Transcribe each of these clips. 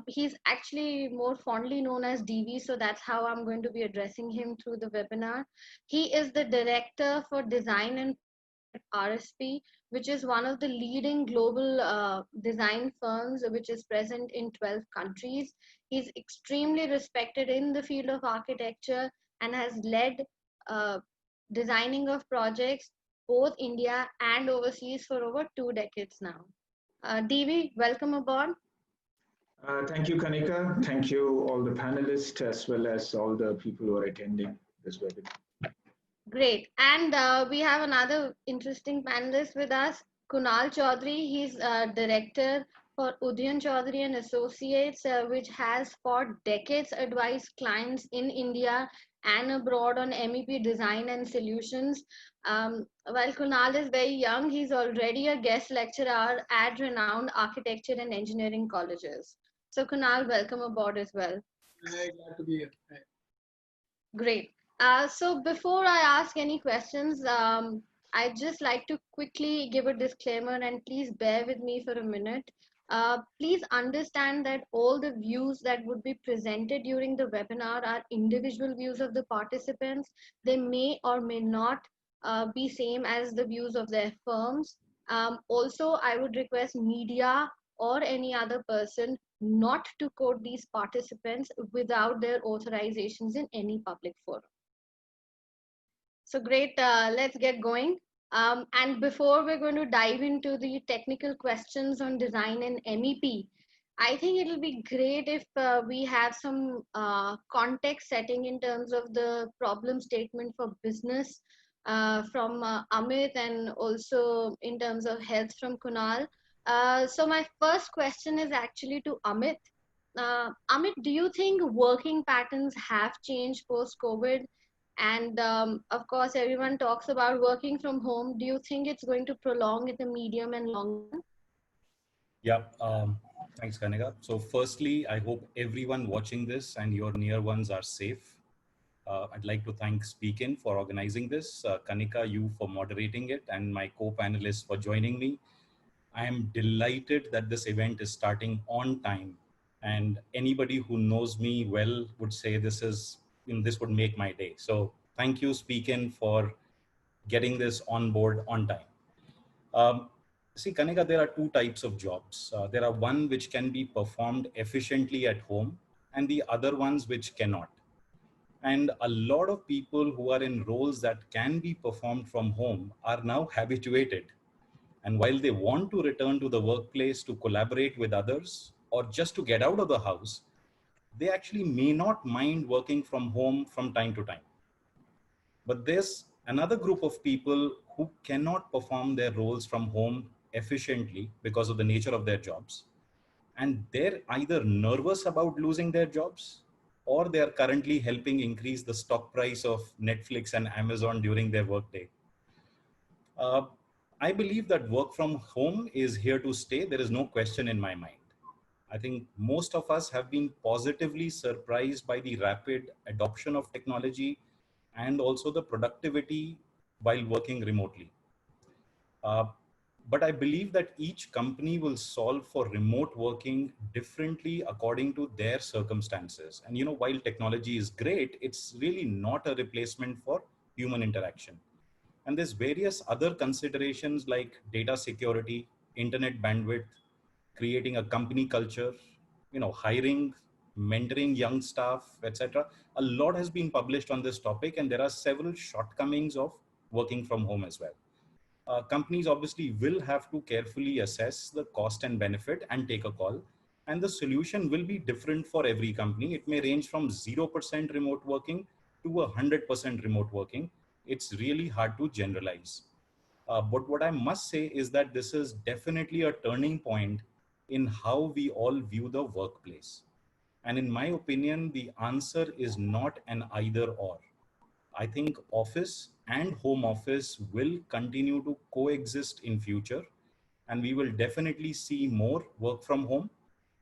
He's actually more fondly known as DV, so that's how I'm going to be addressing him through the webinar. He is the Director for Design and RSP, which is one of the leading global design firms, which is present in 12 countries. He's extremely respected in the field of architecture and has led uh, designing of projects both India and overseas for over 2 decades now. DV, welcome aboard. Thank you, Kanika. Thank you, all the panelists, as well as all the people who are attending this webinar. Great. And we have another interesting panelist with us, Kunal Chaudhari. He's director for Udayan Chaudhari and Associates, which has for decades advised clients in India and abroad on MEP design and solutions. While Kunal is very young, he's already a guest lecturer at renowned architecture and engineering colleges. So Kunal, welcome aboard as well. Hi, glad to be here. Hi. Great. So before I ask any questions, I'd just like to quickly give a disclaimer and please bear with me for a minute. Please understand that all the views that would be presented during the webinar are individual views of the participants. They may or may not be same as the views of their firms. Also, I would request media or any other person not to quote these participants without their authorizations in any public forum. So great, let's get going. And before we're going to dive into the technical questions on design and MEP, I think it'll be great if we have some context setting in terms of the problem statement for business from Amit, and also in terms of health from Kunal. So my first question is actually to Amit. Amit, do you think working patterns have changed post-COVID? And of course, everyone talks about working from home. Do you think it's going to prolong in the medium and long run? Yeah, thanks, Kanika. So firstly, I hope everyone watching this and your near ones are safe. I'd like to thank SpeakIn for organizing this, Kanika, you for moderating it, and my co-panelists for joining me. I am delighted that this event is starting on time, and anybody who knows me well would say this would make my day. So thank you, SpeakIn, for getting this on board on time. See, Kanika, there are two types of jobs. There are one which can be performed efficiently at home, and the other ones which cannot. And a lot of people who are in roles that can be performed from home are now habituated. And while they want to return to the workplace to collaborate with others or just to get out of the house, they actually may not mind working from home from time to time. But there's another group of people who cannot perform their roles from home efficiently because of the nature of their jobs. And they're either nervous about losing their jobs, or they are currently helping increase the stock price of Netflix and Amazon during their workday. I believe that work from home is here to stay. There is no question in my mind. I think most of us have been positively surprised by the rapid adoption of technology and also the productivity while working remotely. But I believe that each company will solve for remote working differently according to their circumstances. And while technology is great, it's really not a replacement for human interaction. And there's various other considerations like data security, internet bandwidth, creating a company culture, hiring, mentoring young staff, etc. A lot has been published on this topic, and there are several shortcomings of working from home as well. Companies obviously will have to carefully assess the cost and benefit and take a call. And the solution will be different for every company. It may range from 0% remote working to 100% remote working. It's really hard to generalize. But what I must say is that this is definitely a turning point in how we all view the workplace. And in my opinion, the answer is not an either or. I think office and home office will continue to coexist in future, and we will definitely see more work from home.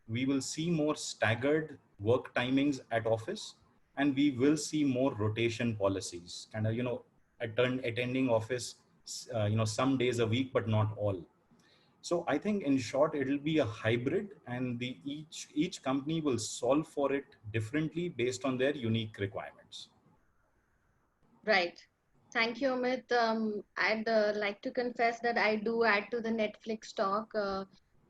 We will see more staggered work timings at office, and we will see more rotation policies. And attending office, some days a week, but not all. So I think in short, it'll be a hybrid, and each company will solve for it differently based on their unique requirements. Right. Thank you, Amit. I'd like to confess that I do add to the Netflix talk.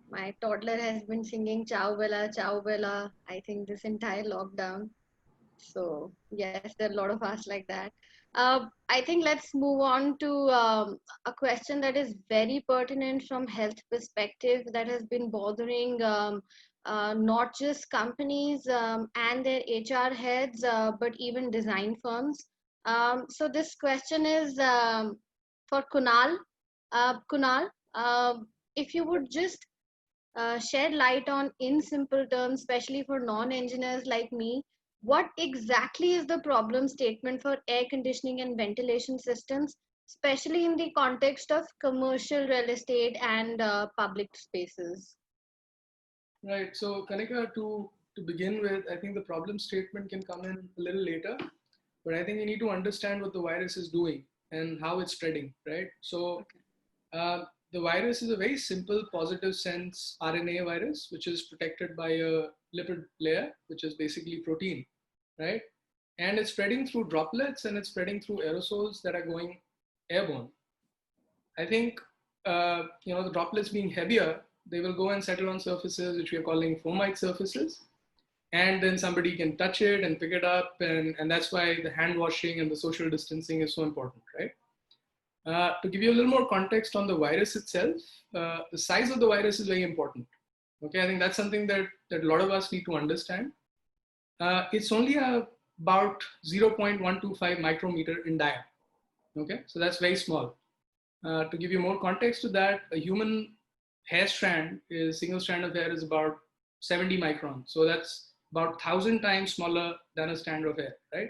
My toddler has been singing Ciao Bella, I think this entire lockdown. So, yes, there are a lot of us like that. I think let's move on to a question that is very pertinent from health perspective that has been bothering not just companies and their HR heads, but even design firms. So this question is for Kunal. Kunal, if you would just shed light on, in simple terms, especially for non-engineers like me, what exactly is the problem statement for air conditioning and ventilation systems, especially in the context of commercial real estate and public spaces? Right. So, Kanika, to begin with, I think the problem statement can come in a little later, but I think you need to understand what the virus is doing and how it's spreading, right? So, Okay. the virus is a very simple positive sense RNA virus, which is protected by a lipid layer, which is basically protein, right? And it's spreading through droplets and it's spreading through aerosols that are going airborne. I think the droplets being heavier, they will go and settle on surfaces which we are calling fomite surfaces, and then somebody can touch it and pick it up, and that's why the hand washing and the social distancing is so important, right? To give you a little more context on the virus itself, the size of the virus is very important. Okay, I think that's something that a lot of us need to understand. It's only about 0.125 micrometer in diameter. Okay, so that's very small. To give you more context to that, a human hair strand, is single strand of hair, is about 70 microns. So that's about 1,000 times smaller than a strand of hair, right?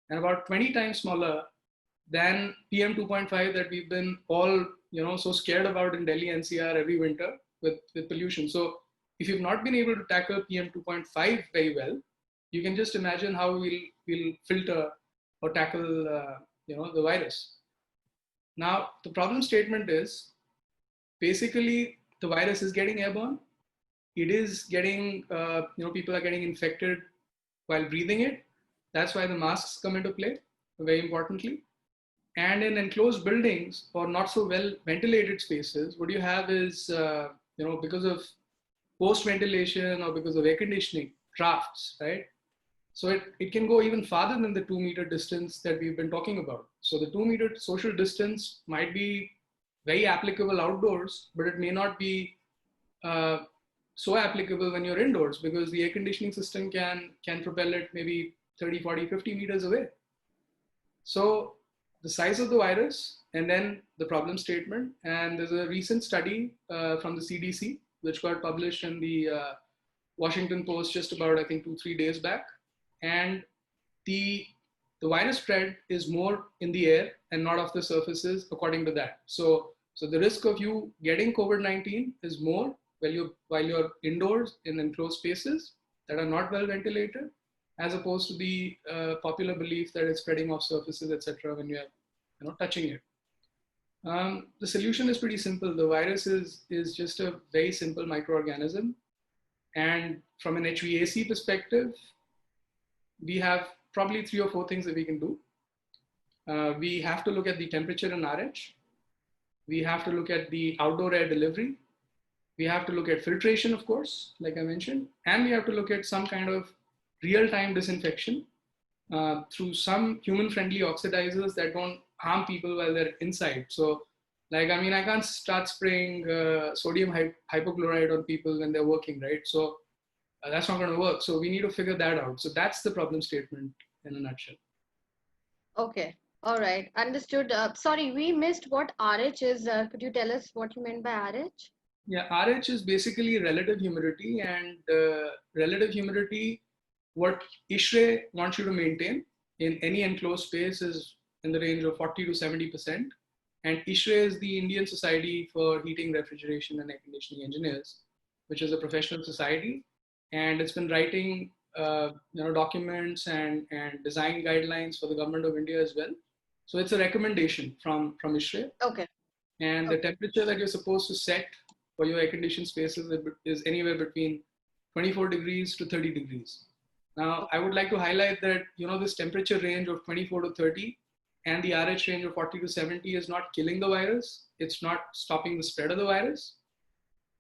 And about 20 times smaller than PM 2.5 that we've been all so scared about in Delhi NCR every winter with pollution. So if you've not been able to tackle PM 2.5 very well, you can just imagine how we'll filter or tackle the virus. Now, the problem statement is basically the virus is getting airborne. It is getting, people are getting infected while breathing it. That's why the masks come into play, very importantly. And in enclosed buildings or not so well ventilated spaces, what you have is, because of post ventilation or because of air conditioning, drafts, right? So it can go even farther than the 2 meter distance that we've been talking about. So the 2 meter social distance might be very applicable outdoors, but it may not be so applicable when you're indoors, because the air conditioning system can propel it maybe 30, 40, 50 meters away. So the size of the virus and then the problem statement. And there's a recent study from the CDC, which got published in the Washington Post just about, I think, 2-3 days back. And the virus spread is more in the air and not off the surfaces, according to that. So the risk of you getting COVID-19 is more while you're indoors in enclosed spaces that are not well ventilated, as opposed to the popular belief that it's spreading off surfaces, etc., when you're touching it. The solution is pretty simple. The virus is just a very simple microorganism, and from an HVAC perspective, we have probably 3 or 4 things that we can do. We have to look at the temperature in RH. We have to look at the outdoor air delivery. We have to look at filtration, of course, like I mentioned, and we have to look at some kind of real-time disinfection through some human-friendly oxidizers that don't harm people while they're inside. So, I can't start spraying sodium hypochlorite on people when they're working, right? So that's not going to work. So we need to figure that out. So that's the problem statement in a nutshell. Okay. All right. Understood. Sorry, we missed what RH is. Could you tell us what you meant by RH? Yeah, RH is basically relative humidity, and relative humidity, what ISHRE wants you to maintain in any enclosed space, is in the range of 40 to 70%. And ISHRE is the Indian Society for Heating, Refrigeration and Air Conditioning Engineers, which is a professional society. And it's been writing documents and design guidelines for the government of India as well. So it's a recommendation from ISHRE. Okay. And the temperature that you're supposed to set for your air-conditioned spaces is anywhere between 24 degrees to 30 degrees. Now, I would like to highlight that, this temperature range of 24 to 30 and the RH range of 40 to 70 is not killing the virus. It's not stopping the spread of the virus.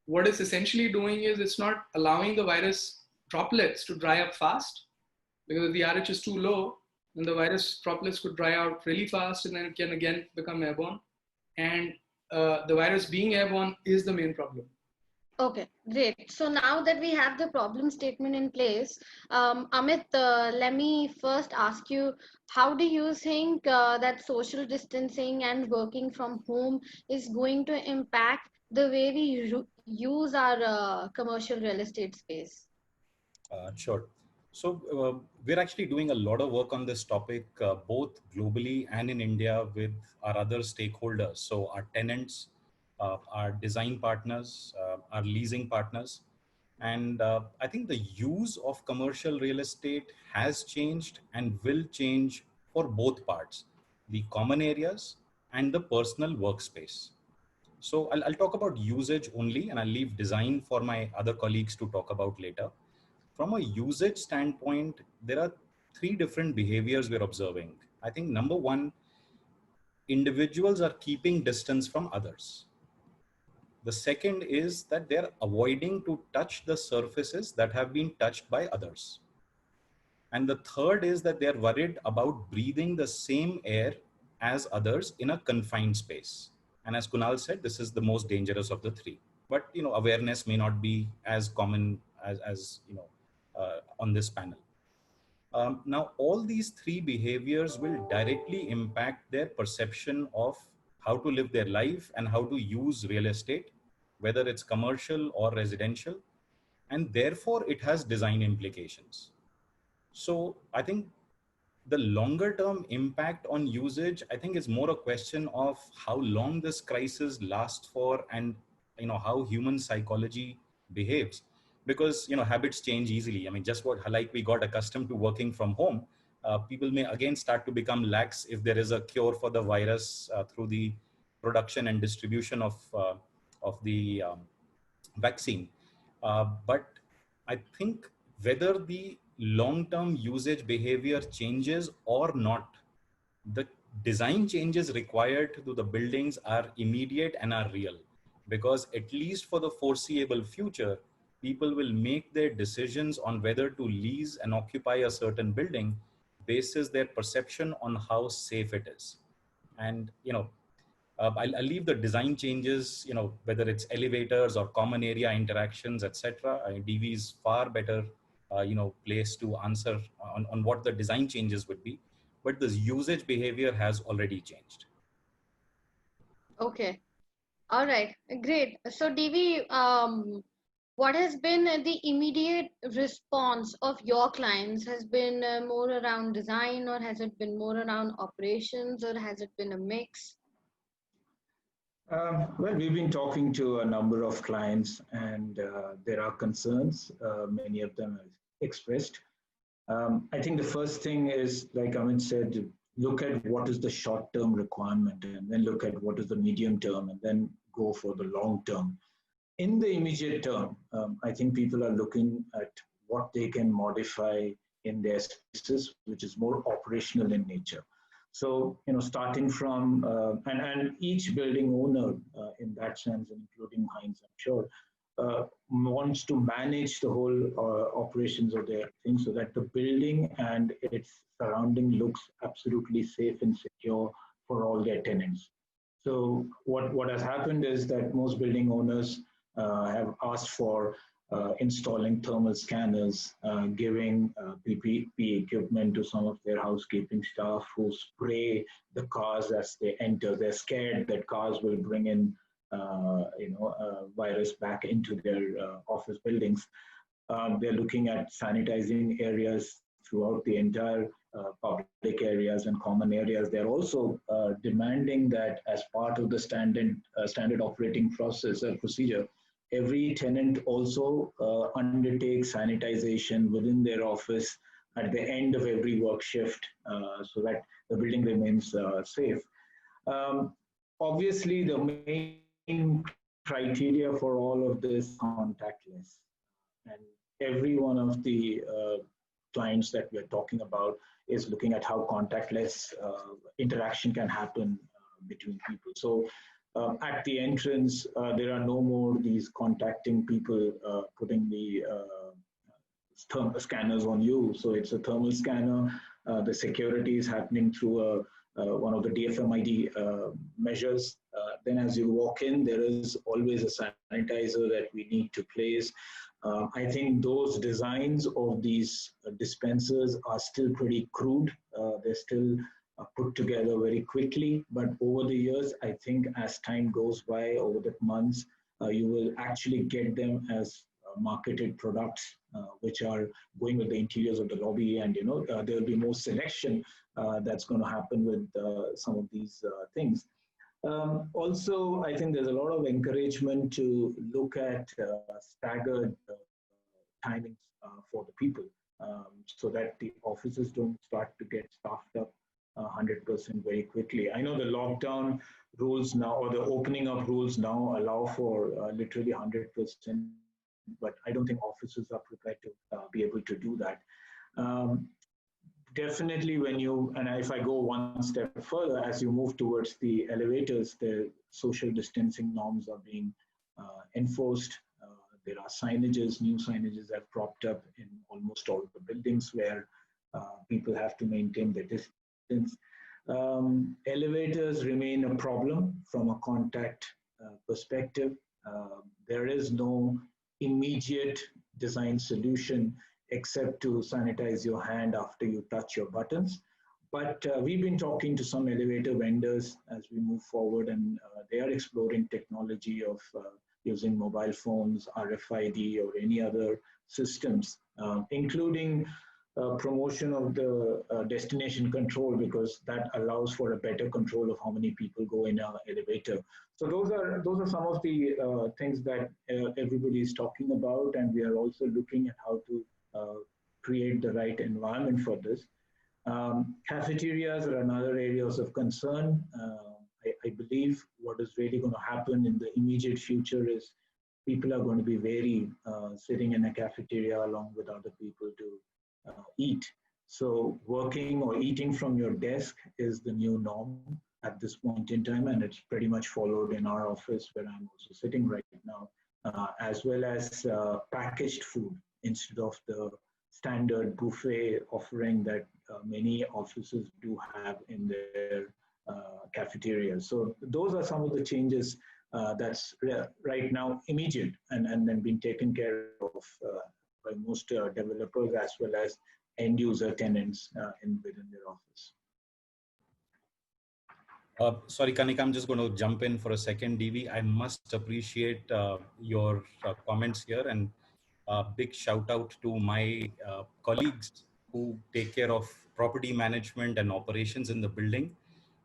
What it's essentially doing is it's not allowing the virus droplets to dry up fast, because if the RH is too low, then the virus droplets could dry out really fast and then it can again become airborne. And the virus being airborne is the main problem. Okay, great. So now that we have the problem statement in place, Amit, let me first ask you, how do you think that social distancing and working from home is going to impact the way we use our commercial real estate space? Sure. So we're actually doing a lot of work on this topic, both globally and in India with our other stakeholders. So our tenants, our design partners, our leasing partners. And I think the use of commercial real estate has changed and will change for both parts, the common areas and the personal workspace. So I'll talk about usage only, and I'll leave design for my other colleagues to talk about later. From a usage standpoint, there are three different behaviors we're observing. I think number one, individuals are keeping distance from others. The second is that they're avoiding to touch the surfaces that have been touched by others. And the third is that they're worried about breathing the same air as others in a confined space. And as Kunal said, this is the most dangerous of the three. But awareness may not be as common as on this panel. Now, all these three behaviors will directly impact their perception of how to live their life and how to use real estate, whether it's commercial or residential, and therefore it has design implications. So I think the longer term impact on usage, I think is more a question of how long this crisis lasts for and how human psychology behaves, because habits change easily. I mean, just like we got accustomed to working from home, people may again start to become lax if there is a cure for the virus through the production and distribution of the vaccine. But I think whether the long-term usage behavior changes or not, the design changes required to the buildings are immediate and are real, because at least for the foreseeable future, people will make their decisions on whether to lease and occupy a certain building basis their perception on how safe it is. And I'll leave the design changes, whether it's elevators or common area interactions, etc. DV is far better, place to answer on what the design changes would be. But the usage behavior has already changed. Okay. All right. Great. So, DV, what has been the immediate response of your clients? Has been more around design, or has it been more around operations, or has it been a mix? Well, we've been talking to a number of clients, and there are concerns. Many of them are expressed. I think the first thing is, like Amit said, look at what is the short-term requirement, and then look at what is the medium term, and then go for the long term. In the immediate term, I think people are looking at what they can modify in their spaces, which is more operational in nature. So, starting from, and each building owner in that sense, including Hines, I'm sure, wants to manage the whole operations of their thing so that the building and its surrounding looks absolutely safe and secure for all their tenants. So what has happened is that most building owners have asked for installing thermal scanners, giving PPE equipment to some of their housekeeping staff who spray the cars as they enter. They're scared that cars will bring in virus back into their office buildings. They're looking at sanitizing areas throughout the entire public areas and common areas. They're also demanding that as part of the standard operating process or procedure, every tenant also undertake sanitization within their office at the end of every work shift so that the building remains safe. Obviously, the main criteria for all of this contactless. And every one of the clients that we're talking about is looking at how contactless interaction can happen between people. So at the entrance, there are no more these contacting people putting the thermal scanners on you. So it's a thermal scanner. The security is happening through one of the DFMID measures. Then as you walk in, there is always a sanitizer that we need to place. I think those designs of these dispensers are still pretty crude. They're still put together very quickly, but over the years, I think as time goes by, over the months, you will actually get them as marketed products, which are going with the interiors of the lobby, and there will be more selection that's going to happen with some of these things. Also, I think there's a lot of encouragement to look at staggered timings for the people, so that the offices don't start to get staffed up 100% very quickly. I know the lockdown rules now, or the opening up rules now, allow for literally 100%, but I don't think offices are prepared to be able to do that. Definitely and if I go one step further, as you move towards the elevators, the social distancing norms are being enforced. There are new signages have propped up in almost all the buildings where people have to maintain their distance. Elevators remain a problem from a contact perspective. There is no immediate design solution except to sanitize your hand after you touch your buttons. But we've been talking to some elevator vendors as we move forward, and they are exploring technology of using mobile phones, RFID, or any other systems, including promotion of the destination control, because that allows for a better control of how many people go in an elevator. So those are some of the things that everybody is talking about, and we are also looking at how to create the right environment for this. Cafeterias are another areas of concern. I believe what is really going to happen in the immediate future is people are going to be wary sitting in a cafeteria along with other people to eat. So working or eating from your desk is the new norm at this point in time, and it's pretty much followed in our office where I'm also sitting right now, as well as packaged food instead of the standard buffet offering that many offices do have in their cafeterias. So those are some of the changes that's right now immediate and then being taken care of by most developers as well as end user tenants within their office. Sorry, Kanika, I'm just going to jump in for a second, DV. I must appreciate your comments here, and big shout out to my colleagues who take care of property management and operations in the building.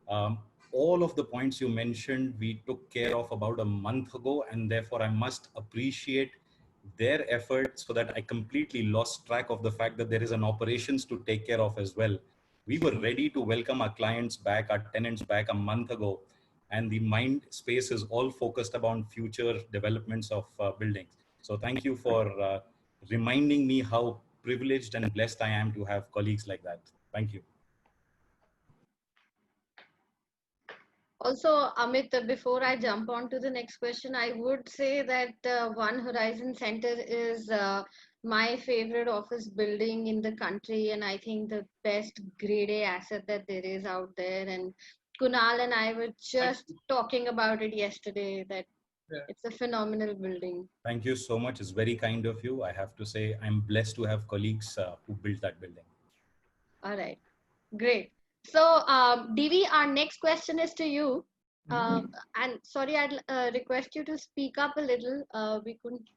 All of the points you mentioned, we took care of about a month ago, and therefore I must appreciate their efforts, so that I completely lost track of the fact that there is an operations to take care of as well. We were ready to welcome our clients back, our tenants back a month ago, and the mind space is all focused about future developments of buildings. So thank you for reminding me how privileged and blessed I am to have colleagues like that. Thank you. Also, Amit, before I jump on to the next question, I would say that One Horizon Center is my favorite office building in the country, and I think the best grade A asset that there is out there. And Kunal and I were just talking about it yesterday, that it's a phenomenal building. Thank you so much. It's very kind of you. I have to say I'm blessed to have colleagues who built that building. All right, great. So, DV, our next question is to you. And sorry, I'd request you to speak up a little. We couldn't,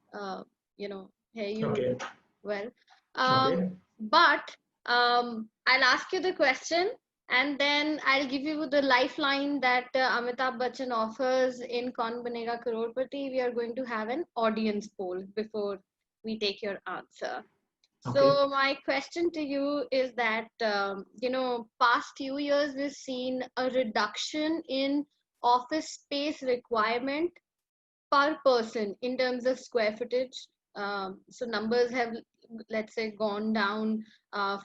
hear you well. But I'll ask you the question, and then I'll give you the lifeline that Amitabh Bachchan offers in Kaun Banega Crorepati. We are going to have an audience poll before we take your answer. So my question to you is that, past few years, we've seen a reduction in office space requirement per person in terms of square footage. So numbers have, let's say, gone down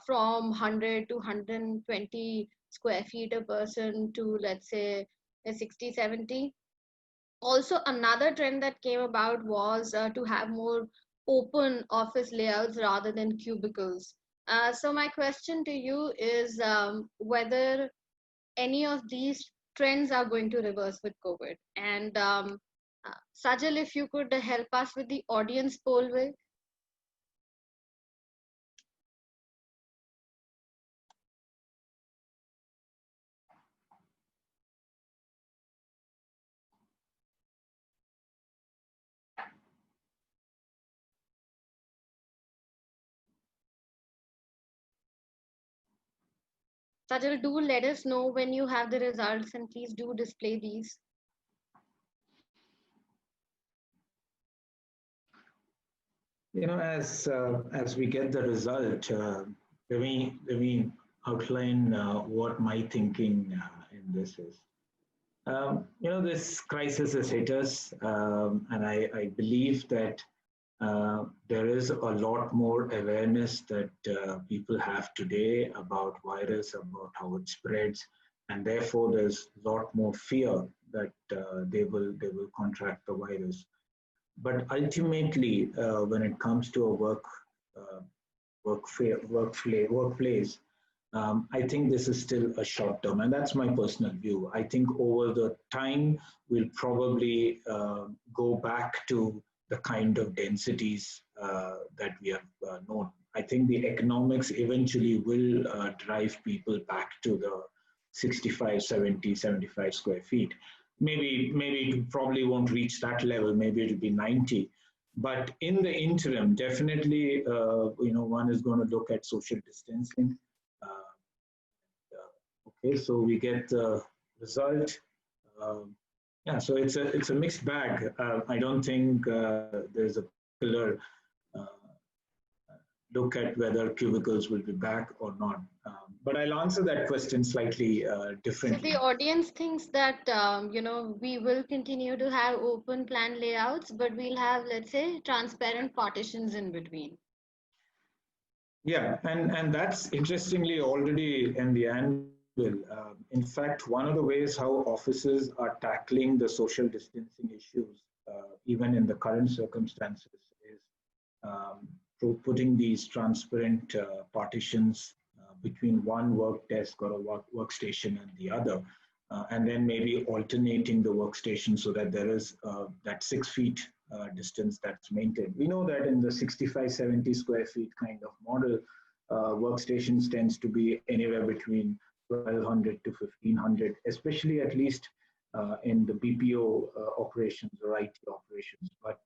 from 100 to 120 square feet a person to, let's say, a 60, 70. Also, another trend that came about was to have more open office layouts rather than cubicles. So my question to you is whether any of these trends are going to reverse with COVID. And Sajal, if you could help us with the audience poll with. Sajal, do let us know when you have the results and please do display these. As we get the result, let me outline what my thinking in this is. This crisis has hit us, and I believe that there is a lot more awareness that people have today about virus, about how it spreads, and therefore there's a lot more fear that they will contract the virus. But ultimately, when it comes to a workplace, I think this is still a short term, and that's my personal view. I think over the time, we'll probably go back to the kind of densities that we have known. I think the economics eventually will drive people back to the 65, 70, 75 square feet. Maybe it probably won't reach that level. Maybe it'll be 90. But in the interim, definitely, one is going to look at social distancing. Okay, so we get the result. Yeah, so it's a mixed bag. I don't think there's a particular look at whether cubicles will be back or not. But I'll answer that question slightly differently. So the audience thinks that we will continue to have open plan layouts, but we'll have, let's say, transparent partitions in between. Yeah, and that's interestingly already in the annual. In fact, one of the ways how offices are tackling the social distancing issues, even in the current circumstances, is through putting these transparent partitions between one work desk or a workstation and the other, and then maybe alternating the workstation so that there is that 6 feet distance that's maintained. We know that in the 65, 70 square feet kind of model, workstations tends to be anywhere between 1,200 to 1,500, especially at least in the BPO operations or IT operations. But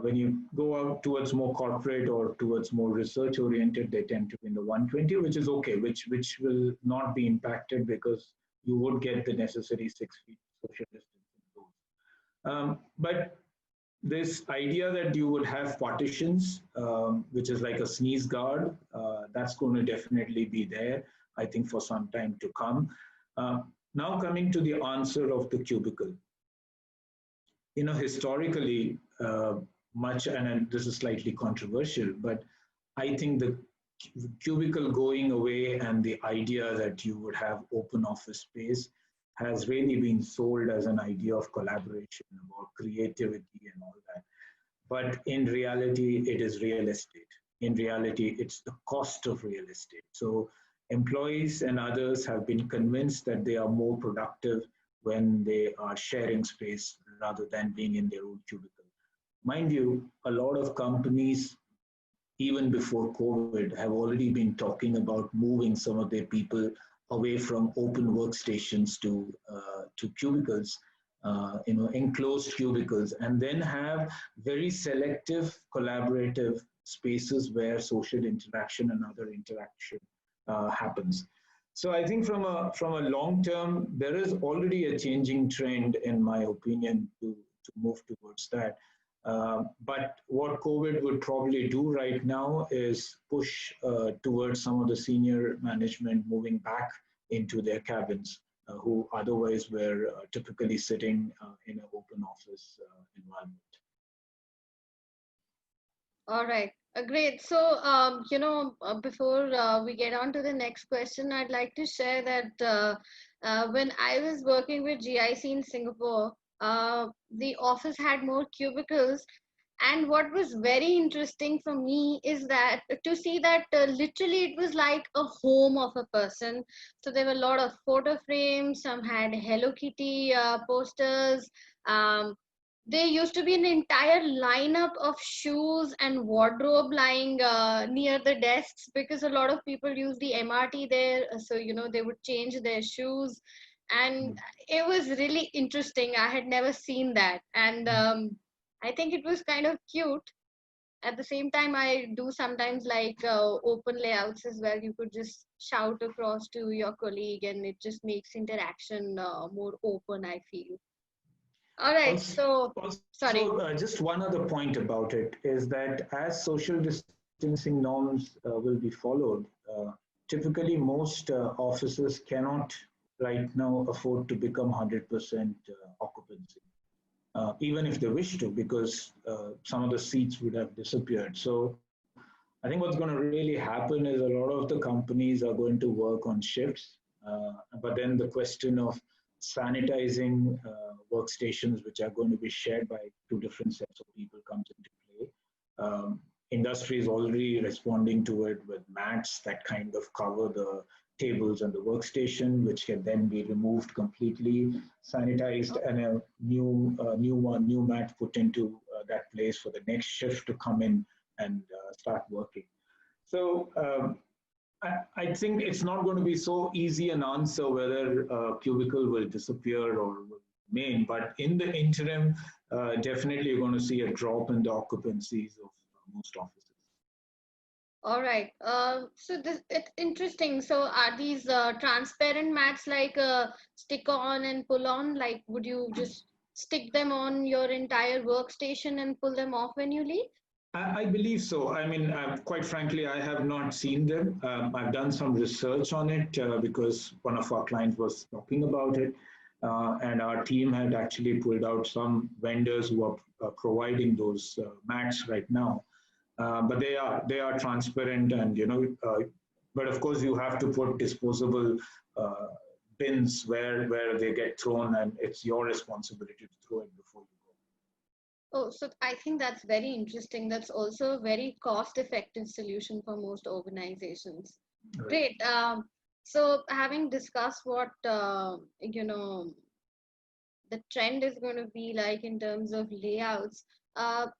when you go out towards more corporate or towards more research oriented, they tend to be in the 120, which is okay, which will not be impacted because you would get the necessary 6 feet social distancing. But this idea that you would have partitions, which is like a sneeze guard, that's going to definitely be there, I think, for some time to come. Now coming to the answer of the cubicle. Historically, and this is slightly controversial, but I think the cubicle going away and the idea that you would have open office space has really been sold as an idea of collaboration, about creativity and all that. But in reality, it is real estate. In reality, it's the cost of real estate. So employees and others have been convinced that they are more productive when they are sharing space rather than being in their own cubicle. Mind you, a lot of companies, even before COVID, have already been talking about moving some of their people away from open workstations to cubicles, enclosed cubicles, and then have very selective collaborative spaces where social interaction and other interaction happens. So I think from a long term, there is already a changing trend, in my opinion, to move towards that. But what COVID would probably do right now is push towards some of the senior management moving back into their cabins who otherwise were typically sitting in an open office environment. All right, great. So, before we get on to the next question, I'd like to share that when I was working with GIC in Singapore, the office had more cubicles. And what was very interesting for me is that to see that literally it was like a home of a person. So there were a lot of photo frames, some had Hello Kitty posters. Um, there used to be an entire lineup of shoes and wardrobe lying near the desks because a lot of people use the MRT there. So, they would change their shoes. And it was really interesting. I had never seen that. And I think it was kind of cute. At the same time, I do sometimes like open layouts as well. You could just shout across to your colleague and it just makes interaction more open, I feel. All right, so sorry. Just one other point about it is that as social distancing norms will be followed, typically most offices cannot right now afford to become 100% occupancy, even if they wish to, because some of the seats would have disappeared. So I think what's going to really happen is a lot of the companies are going to work on shifts, but then the question of sanitizing workstations, which are going to be shared by two different sets of people, comes into play. Industry is already responding to it with mats that kind of cover the tables and the workstation, which can then be removed completely, sanitized, and a new mat put into that place for the next shift to come in and start working. So I think it's not going to be so easy an answer whether cubicle will disappear or will remain, but in the interim, definitely you're going to see a drop in the occupancies of most offices. All right. So this it's interesting. So are these transparent mats like stick on and pull on? Like, would you just stick them on your entire workstation and pull them off when you leave? I believe so. I mean, quite frankly, I have not seen them. I've done some research on it because one of our clients was talking about it. And our team had actually pulled out some vendors who are providing those mats right now. But they are transparent, and but of course you have to put disposable bins where they get thrown, and it's your responsibility to throw it before you go. Oh, so I think that's very interesting. That's also a very cost-effective solution for most organizations. Right. Great. So having discussed what the trend is going to be like in terms of layouts,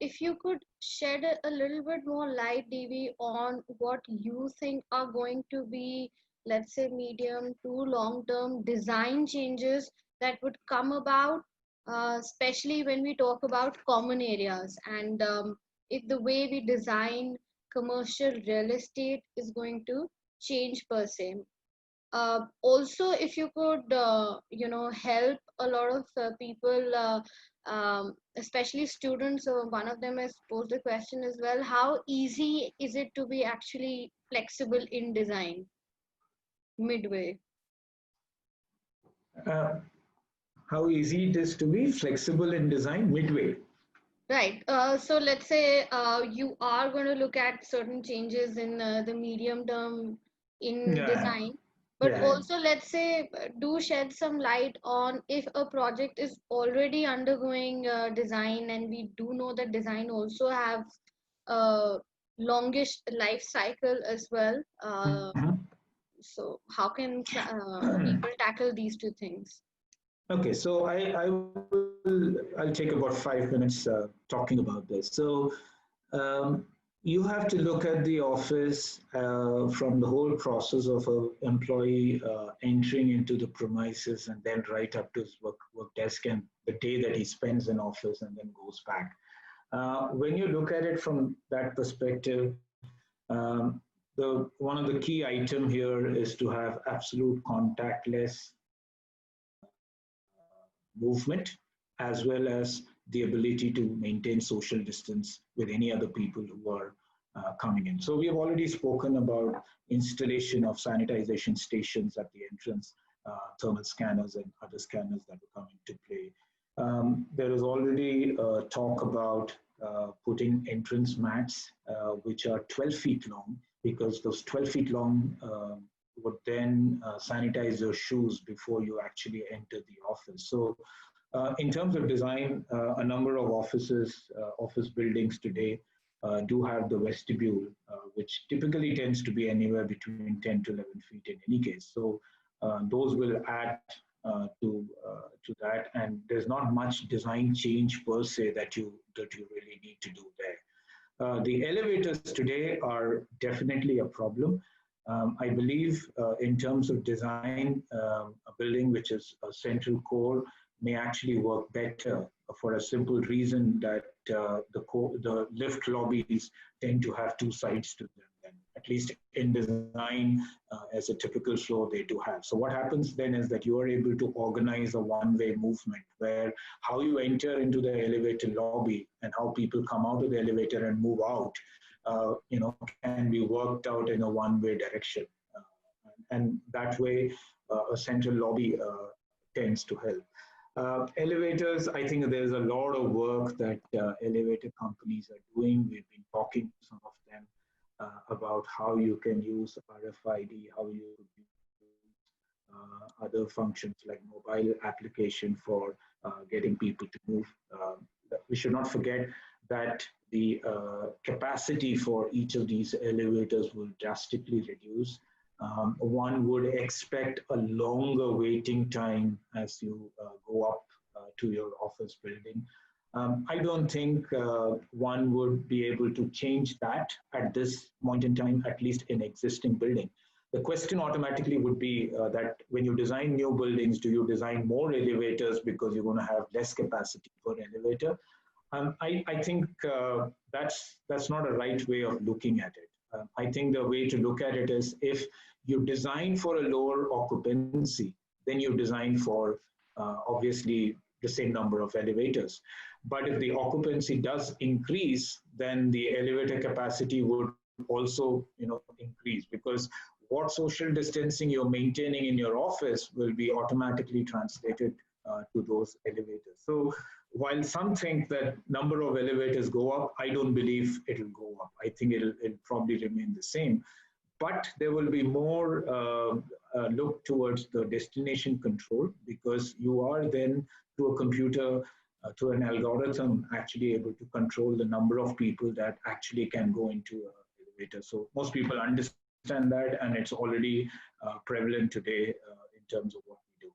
if you could shed a little bit more light, DV, on what you think are going to be, let's say, medium to long-term design changes that would come about, especially when we talk about common areas, and if the way we design commercial real estate is going to change per se. Also, if you could help a lot of people, especially students. So one of them has posed a question as well: how easy is it to be actually flexible in design midway? How easy it is to be flexible in design midway. Right. So let's say you are going to look at certain changes in the medium term in Yeah. design, but Yeah. also let's say do shed some light on if a project is already undergoing design, and we do know that design also have a longish life cycle as well. So how can people tackle these two things? Okay, so I'll take about 5 minutes talking about this. So you have to look at the office from the whole process of an employee entering into the premises and then right up to his work desk and the day that he spends in office and then goes back. When you look at it from that perspective, one of the key item here is to have absolute contactless movement, as well as the ability to maintain social distance with any other people who are coming in. So we have already spoken about installation of sanitization stations at the entrance. thermal scanners and other scanners that will come into play. There is already talk about putting entrance mats, which are 12 feet long, because those 12 feet long would then sanitize your shoes before you actually enter the office. So in terms of design, a number of office buildings today do have the vestibule, which typically tends to be anywhere between 10 to 11 feet in any case. So those will add to that, and there's not much design change per se that you really need to do there. The elevators today are definitely a problem. I believe in terms of design, a building which is a central core may actually work better for a simple reason that the lift lobbies tend to have two sides to them. And at least in design, as a typical floor, they do have. So what happens then is that you are able to organize a one-way movement where how you enter into the elevator lobby and how people come out of the elevator and move out, can be worked out in a one-way direction. And that way, a central lobby tends to help. Elevators, I think there's a lot of work that elevator companies are doing. We've been talking to some of them about how you can use RFID, how you use other functions like mobile application for getting people to move. We should not forget that the capacity for each of these elevators will drastically reduce. One would expect a longer waiting time as you go up to your office building. I don't think one would be able to change that at this point in time, at least in existing building. The question automatically would be that when you design new buildings, do you design more elevators because you're going to have less capacity per elevator? I think that's not a right way of looking at it. I think the way to look at it is if you design for a lower occupancy, then you design for obviously the same number of elevators. But if the occupancy does increase, then the elevator capacity would also increase, because what social distancing you're maintaining in your office will be automatically translated to those elevators. So while some think that number of elevators go up, I don't believe it'll go up. I think it'll probably remain the same. But there will be more look towards the destination control, because you are then, through a computer, through an algorithm, actually able to control the number of people that actually can go into an elevator. So most people understand that, and it's already prevalent today in terms of what we do.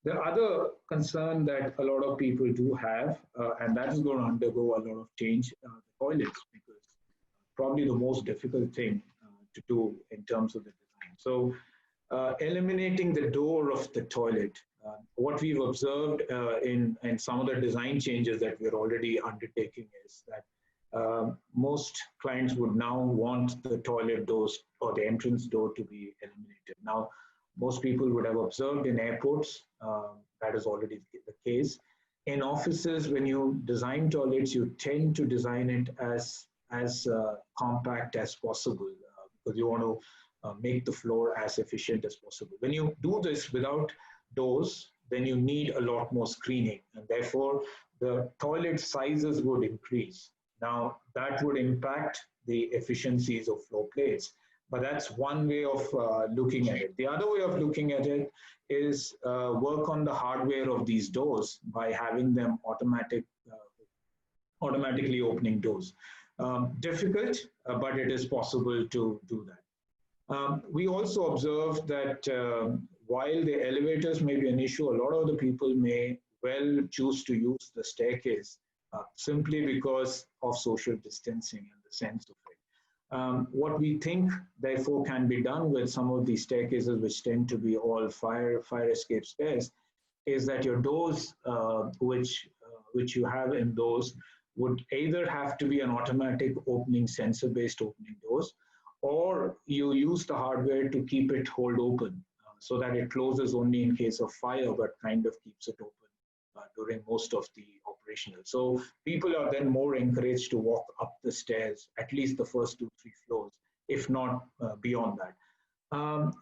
The other concern that a lot of people do have, and that is going to undergo a lot of change, the toilets, because probably the most difficult thing to do in terms of the design. So eliminating the door of the toilet. What we've observed in some of the design changes that we're already undertaking is that most clients would now want the toilet doors or the entrance door to be eliminated. Now, most people would have observed in airports, that is already the case. In offices, when you design toilets, you tend to design it as compact as possible, because you want to make the floor as efficient as possible. When you do this without doors, then you need a lot more screening, and therefore the toilet sizes would increase. Now, that would impact the efficiencies of floor plates, but that's one way of looking at it. The other way of looking at it is work on the hardware of these doors by having them automatically opening doors. Difficult, but it is possible to do that. We also observed that while the elevators may be an issue, a lot of the people may well choose to use the staircase simply because of social distancing and the sense of it. What we think, therefore, can be done with some of these staircases, which tend to be all fire escape stairs, is that your doors, which you have in those, would either have to be an automatic opening, sensor-based opening doors, or you use the hardware to keep it hold open so that it closes only in case of fire, but kind of keeps it open during most of the operational. So people are then more encouraged to walk up the stairs, at least the first 2-3 floors, if not beyond that.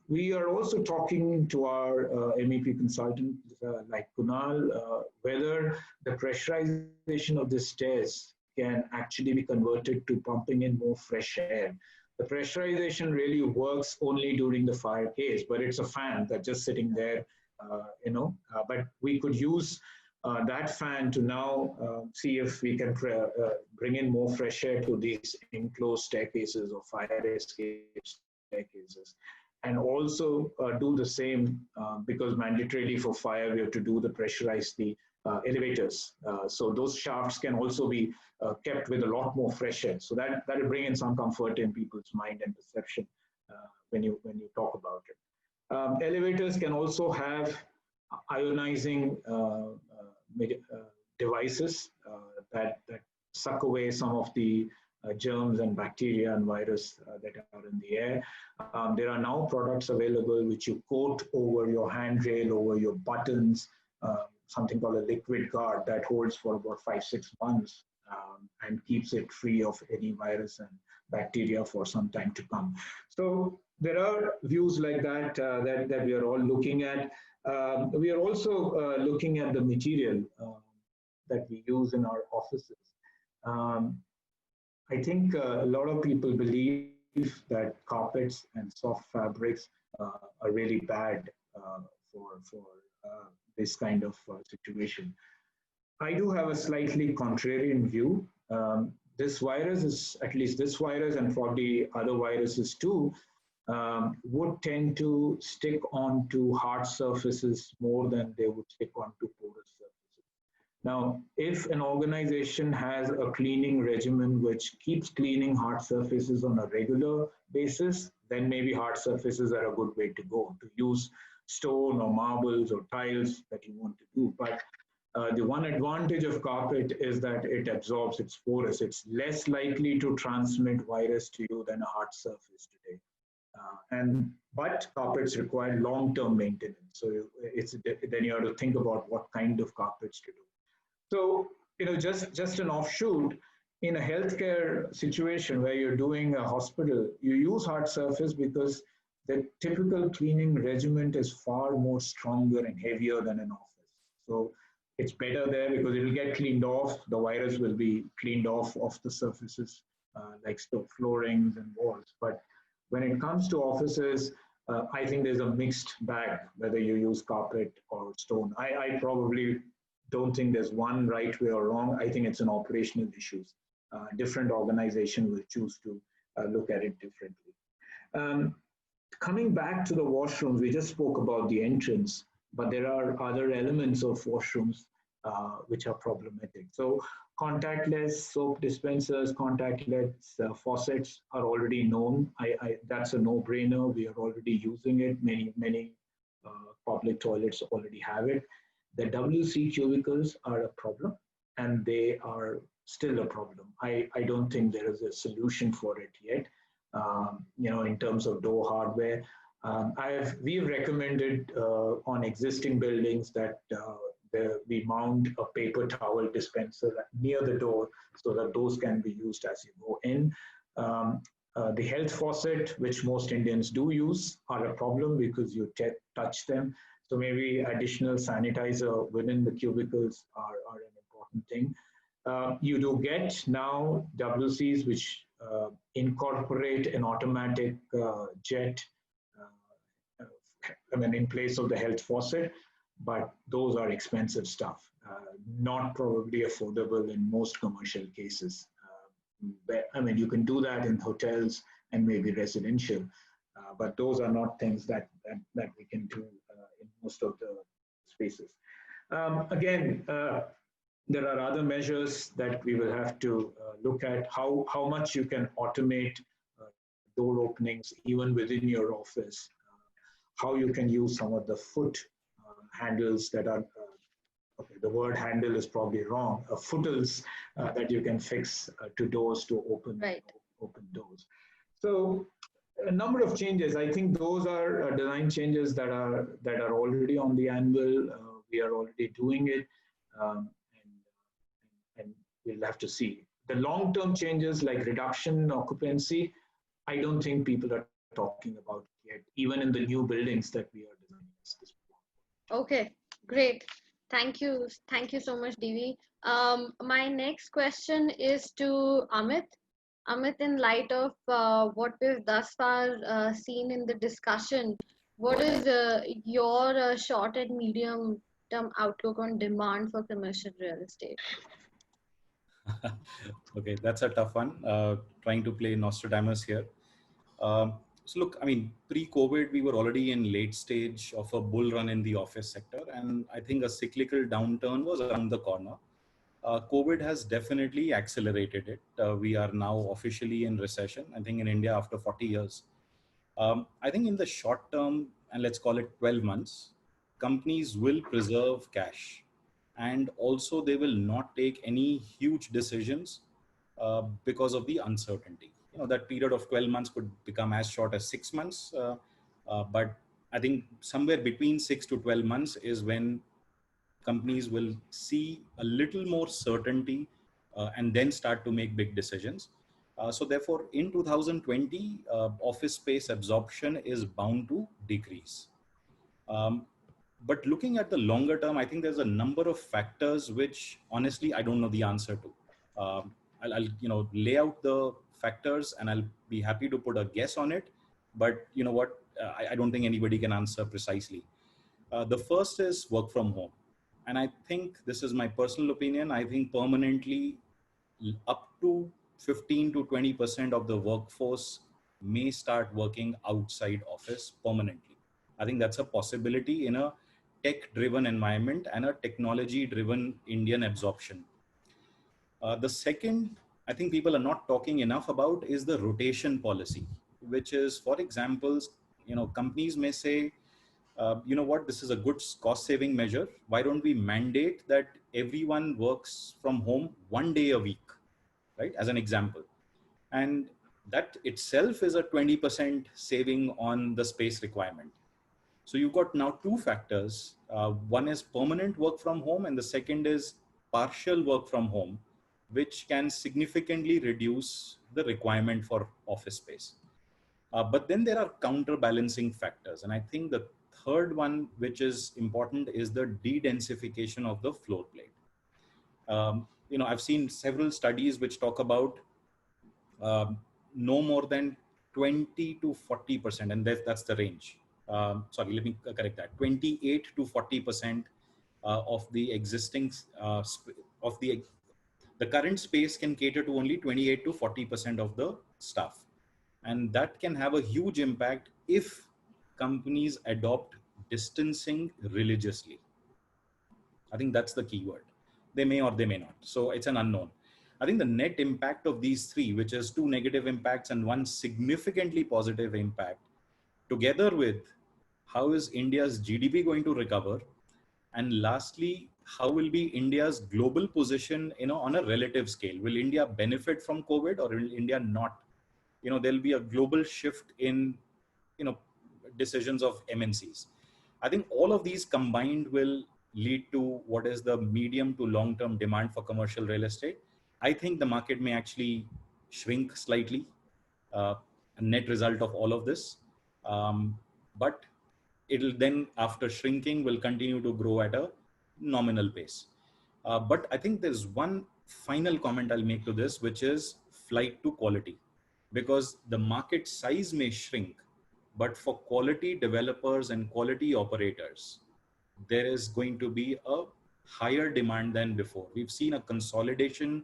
We are also talking to our MEP consultant, like Kunal, whether the pressurization of the stairs can actually be converted to pumping in more fresh air. The pressurization really works only during the fire case, but it's a fan that's just sitting there, but we could use that fan to now see if we can bring in more fresh air to these enclosed staircases or fire escape staircases. And also do the same because mandatorily for fire, we have to do the pressurize the elevators. So those shafts can also be kept with a lot more fresh air. So that will bring in some comfort in people's mind and perception when you talk about it. Elevators can also have ionizing devices that suck away some of the germs and bacteria and virus that are in the air. There are now products available which you coat over your handrail, over your buttons, something called a liquid guard that holds for about 5-6 months and keeps it free of any virus and bacteria for some time to come. So there are views like that that we are all looking at. We are also looking at the material that we use in our offices. I think a lot of people believe that carpets and soft fabrics are really bad for this kind of situation. I do have a slightly contrarian view. This virus is, at least this virus and probably other viruses too, would tend to stick onto hard surfaces more than they would stick onto porous surfaces. Now, if an organization has a cleaning regimen which keeps cleaning hard surfaces on a regular basis, then maybe hard surfaces are a good way to go, to use stone or marbles or tiles that you want to do. But the one advantage of carpet is that it absorbs, it's porous. It's less likely to transmit virus to you than a hard surface today. But carpets require long-term maintenance. So then you have to think about what kind of carpets to do. So, just an offshoot, in a healthcare situation where you're doing a hospital, you use hard surface because the typical cleaning regimen is far more stronger and heavier than an office. So it's better there because it will get cleaned off. The virus will be cleaned off the surfaces like floorings and walls. But when it comes to offices, I think there's a mixed bag, whether you use carpet or stone. I probably don't think there's one right way or wrong. I think it's an operational issue. Different organizations will choose to look at it differently. Coming back to the washrooms, we just spoke about the entrance, but there are other elements of washrooms which are problematic. So contactless soap dispensers, contactless faucets are already known. That's a no-brainer. We are already using it. Many public toilets already have it. The WC cubicles are a problem, and they are still a problem. I don't think there is a solution for it yet. In terms of door hardware, we've recommended on existing buildings that we mount a paper towel dispenser near the door so that those can be used as you go in. The health faucet, which most Indians do use, are a problem because you touch them. So maybe additional sanitizer within the cubicles are an important thing. You do get now WCs which incorporate an automatic jet in place of the health faucet, but those are expensive stuff, not probably affordable in most commercial cases. You can do that in hotels and maybe residential, but those are not things that we can do in most of the spaces. Again, there are other measures that we will have to look at, how much you can automate door openings even within your office, how you can use some of the foot handles that are, the word handle is probably wrong, footles that you can fix to doors to open doors. So a number of changes. I think those are design changes that are already on the anvil. We are already doing it. And we'll have to see. The long-term changes like reduction in occupancy, I don't think people are talking about yet, even in the new buildings that we are designing at this point. Okay, great. Thank you. Thank you so much, Divi. My next question is to Amit. Amit, in light of what we've thus far seen in the discussion, what is your short and medium term outlook on demand for commercial real estate? Okay, that's a tough one. Trying to play Nostradamus here. So look, I mean, pre-COVID, we were already in late stage of a bull run in the office sector, and I think a cyclical downturn was around the corner. COVID has definitely accelerated it. We are now officially in recession, I think in India after 40 years. I think in the short term, and let's call it 12 months, companies will preserve cash, and also they will not take any huge decisions because of the uncertainty. You know, that period of 12 months could become as short as 6 months, but I think somewhere between 6 to 12 months is when companies will see a little more certainty and then start to make big decisions. So therefore, in 2020, office space absorption is bound to decrease. Um, but looking at the longer term, I think there's a number of factors which honestly I don't know the answer to. I'll lay out the factors and I'll be happy to put a guess on it. But you know what? I don't think anybody can answer precisely. The first is work from home. And I think this is my personal opinion. I think permanently up to 15 to 20% of the workforce may start working outside office permanently. I think that's a possibility in a tech-driven environment and a technology-driven Indian absorption. The second, I think people are not talking enough about is the rotation policy, which is, for examples, companies may say, you know what, this is a good cost saving measure. Why don't we mandate that everyone works from home 1 day a week, right? As an example. And that itself is a 20% saving on the space requirement. So you've got now two factors. One is permanent work from home, and the second is partial work from home, which can significantly reduce the requirement for office space. But then there are counterbalancing factors. And I think the third one, which is important, is the de-densification of the floor plate. I've seen several studies which talk about no more than 20 to 40%, and that's the range. Sorry, let me correct that. 28 to 40% of the existing of the current space can cater to only 28 to 40% of the staff. And that can have a huge impact if companies adopt distancing religiously. I think that's the key word. They may or they may not. So it's an unknown. I think the net impact of these three, which is two negative impacts and one significantly positive impact, together with how is India's GDP going to recover, and lastly, how will be India's global position, on a relative scale? Will India benefit from COVID or will India not? There'll be a global shift in, decisions of MNCs. I think all of these combined will lead to what is the medium to long-term demand for commercial real estate. I think the market may actually shrink slightly, a net result of all of this. But it'll then, after shrinking, will continue to grow at a nominal pace. But I think there's one final comment I'll make to this, which is flight to quality. Because the market size may shrink, but for quality developers and quality operators, there is going to be a higher demand than before. We've seen a consolidation,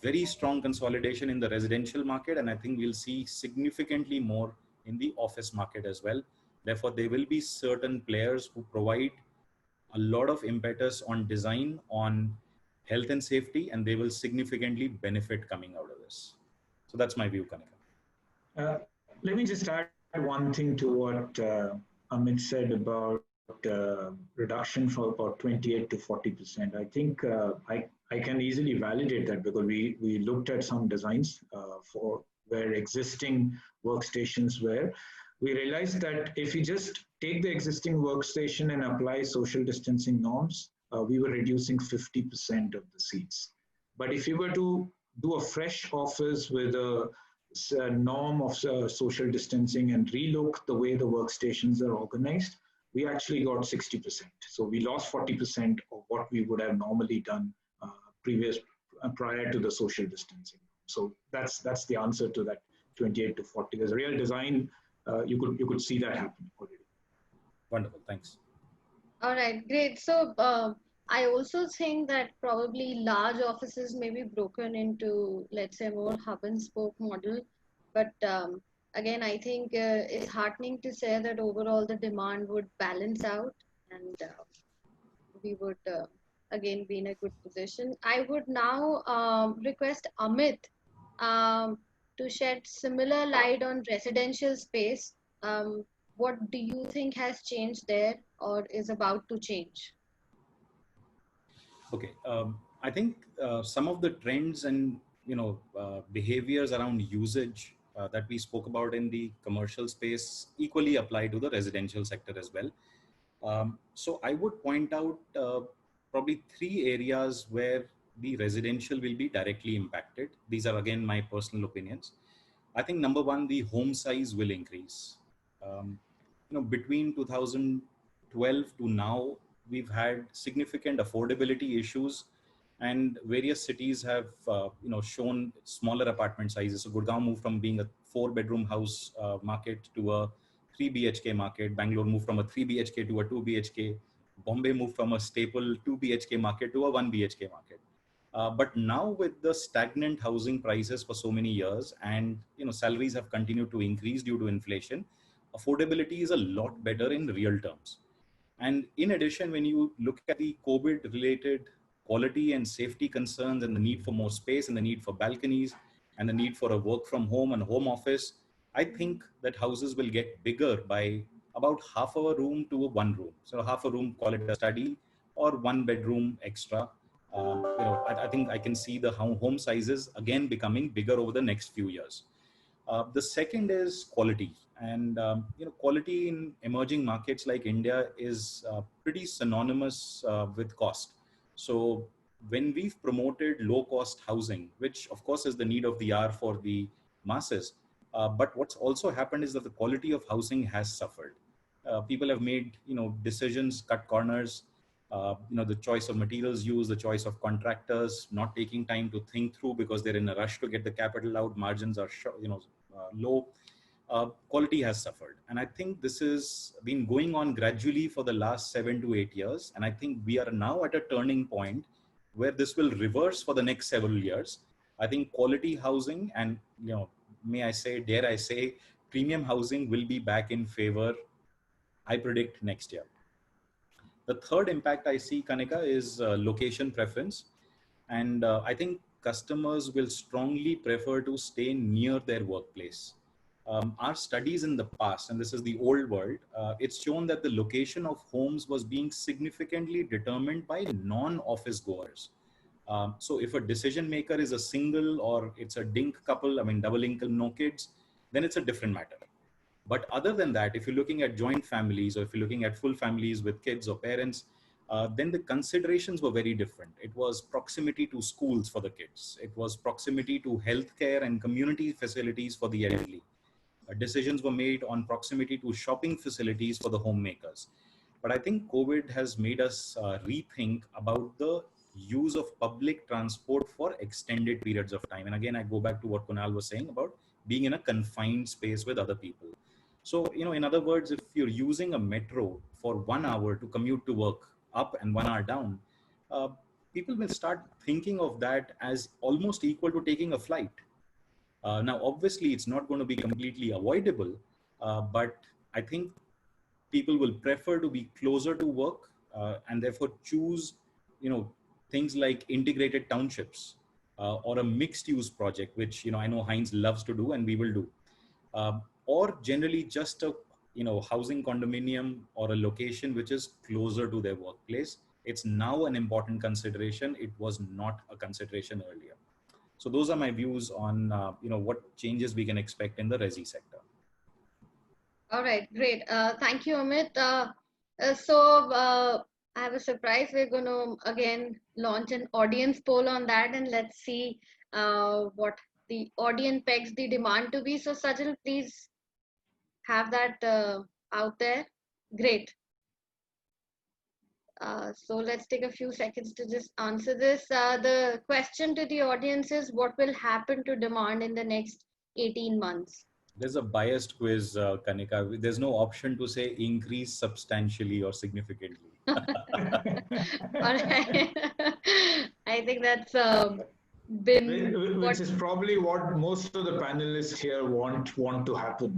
very strong consolidation in the residential market, and I think we'll see significantly more in the office market as well. Therefore, there will be certain players who provide a lot of impetus on design, on health and safety, and they will significantly benefit coming out of this. So that's my view, Kanika. Let me just add one thing to what Amit said about reduction for about 28 to 40%. I think I can easily validate that because we looked at some designs for where existing workstations were. We realized that if you just take the existing workstation and apply social distancing norms, we were reducing 50% of the seats. But if you were to do a fresh office with a norm of social distancing and relook the way the workstations are organized, we actually got 60%. So we lost 40% of what we would have normally done prior to the social distancing. So that's the answer to that 28 to 40. There's real design. You could see that happen already. Wonderful, thanks. All right, great. So I also think that probably large offices may be broken into, let's say, more hub and spoke model. But again, I think it's heartening to say that overall the demand would balance out, and we would again be in a good position. I would now request Amit um, to shed similar light on residential space. What do you think has changed there or is about to change? Okay, I think some of the trends and behaviors around usage that we spoke about in the commercial space equally apply to the residential sector as well. So I would point out probably three areas where the residential will be directly impacted. These are again my personal opinions. I think number one, the home size will increase. Between 2012 to now, we've had significant affordability issues, and various cities have shown smaller apartment sizes. So Gurgaon moved from being a 4-bedroom house market to a 3 BHK market. Bangalore moved from a 3 BHK to a 2 BHK. Bombay moved from a staple 2 BHK market to a 1 BHK market. But now with the stagnant housing prices for so many years, and salaries have continued to increase due to inflation, affordability is a lot better in real terms. And in addition, when you look at the COVID related quality and safety concerns and the need for more space and the need for balconies and the need for a work from home and home office, I think that houses will get bigger by about half a room to a 1 room. So half a room, call it a study, or 1 bedroom extra. I think I can see the home sizes again becoming bigger over the next few years. The second is quality, and quality in emerging markets like India is pretty synonymous with cost. So when we've promoted low-cost housing, which of course is the need of the hour for the masses, but what's also happened is that the quality of housing has suffered. People have made decisions, cut corners. The choice of materials used, the choice of contractors, not taking time to think through because they're in a rush to get the capital out. Margins are low. Quality has suffered, and I think this has been going on gradually for the last 7 to 8 years. And I think we are now at a turning point where this will reverse for the next several years. I think quality housing and dare I say, premium housing will be back in favor, I predict, next year. The third impact I see, Kanika, is location preference. And I think customers will strongly prefer to stay near their workplace. Our studies in the past, and this is the old world, it's shown that the location of homes was being significantly determined by non-office goers. So if a decision maker is a single or it's a dink couple, double income, no kids, then it's a different matter. But other than that, if you're looking at joint families or if you're looking at full families with kids or parents, then the considerations were very different. It was proximity to schools for the kids. It was proximity to healthcare and community facilities for the elderly. Decisions were made on proximity to shopping facilities for the homemakers. But I think COVID has made us rethink about the use of public transport for extended periods of time. And again, I go back to what Kunal was saying about being in a confined space with other people. So, in other words, if you're using a metro for 1 hour to commute to work up and 1 hour down, people will start thinking of that as almost equal to taking a flight. Now, obviously, it's not going to be completely avoidable, but I think people will prefer to be closer to work and therefore choose, things like integrated townships or a mixed use project, which, I know Hines loves to do and we will do. Or generally just a housing condominium or a location which is closer to their workplace. It's now an important consideration. It was not a consideration earlier. So those are my views on what changes we can expect in the resi sector. All right, great. Thank you, Amit. I have a surprise. We're going to again launch an audience poll on that, and let's see what the audience pegs the demand to be. So Sajal, please have that out there. Great. So let's take a few seconds to just answer this. The question to the audience is, what will happen to demand in the next 18 months? There's a biased quiz, Kanika. There's no option to say increase substantially or significantly. All right. I think that's been which is probably what most of the panelists here want to happen,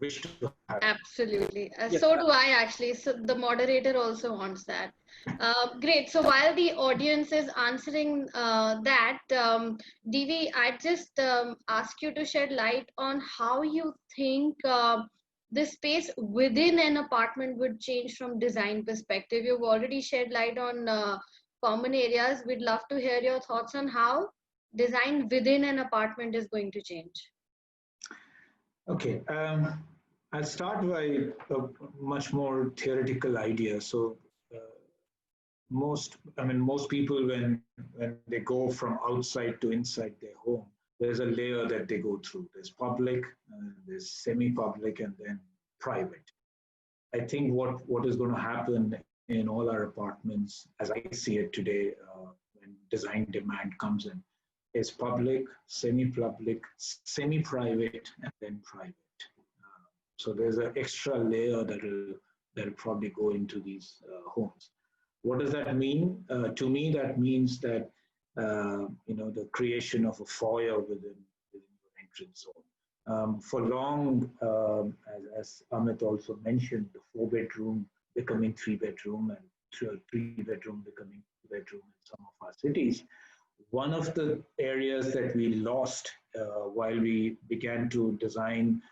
wish to happen. Absolutely. So do I actually. So the moderator also wants that. Great. So while the audience is answering that, Divi, I just ask you to shed light on how you think the space within an apartment would change from design perspective. You've already shed light on common areas. We'd love to hear your thoughts on how design within an apartment is going to change. Okay. I'll start by a much more theoretical idea. So most people when they go from outside to inside their home, there's a layer that they go through. There's public, there's semi-public, and then private. I think what is going to happen in all our apartments, as I see it today, when design demand comes in, is public, semi-public, semi-private, and then private. So there's an extra layer that'll probably go into these homes. What does that mean? To me, that means that the creation of a foyer within your entrance zone. For long, as Amit also mentioned, the 4-bedroom becoming 3-bedroom and 3-bedroom becoming 2-bedroom in some of our cities. One of the areas that we lost while we began to design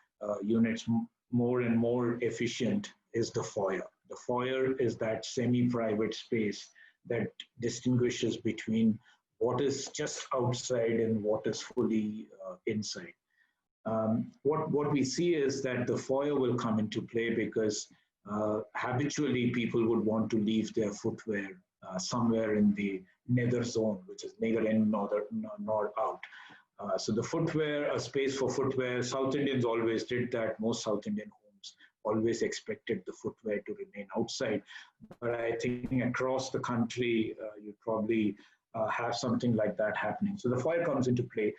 units more and more efficient is the foyer. The foyer is that semi-private space that distinguishes between what is just outside and what is fully inside. What we see is that the foyer will come into play because habitually people would want to leave their footwear somewhere in the nether zone, which is neither in nor out. So the footwear, a space for footwear, South Indians always did that. Most South Indian homes always expected the footwear to remain outside. But I think across the country, you probably have something like that happening. So the foyer comes into play.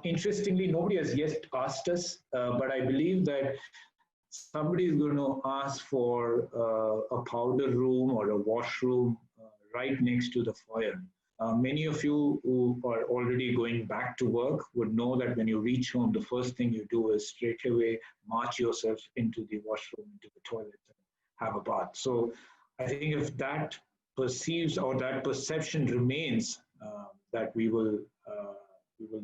Interestingly, nobody has yet asked us, but I believe that somebody is going to ask for a powder room or a washroom right next to the foyer. Many of you who are already going back to work would know that when you reach home, the first thing you do is straight away march yourself into the washroom, into the toilet, and have a bath. So I think if that perceives or that perception remains that we will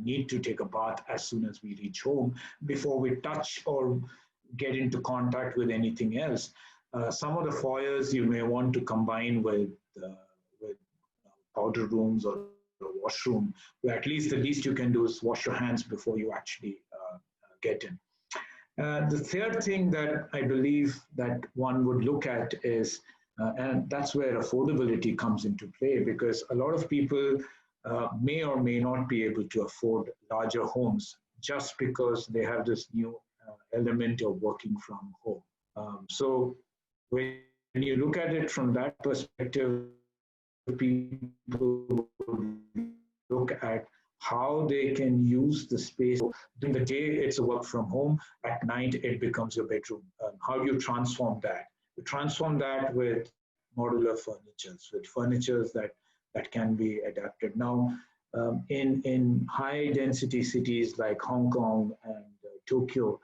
need to take a bath as soon as we reach home before we touch or get into contact with anything else. Some of the foyers you may want to combine with powder rooms or a washroom, where at least the least you can do is wash your hands before you actually get in. The third thing that I believe that one would look at is, and that's where affordability comes into play, because a lot of people may or may not be able to afford larger homes just because they have this new element of working from home. So when you look at it from that perspective, people look at how they can use the space. During the day, it's a work from home. At night, it becomes your bedroom. How do you transform that? You transform that with modular furnitures, with furnitures that can be adapted. Now, in high-density cities like Hong Kong and Tokyo,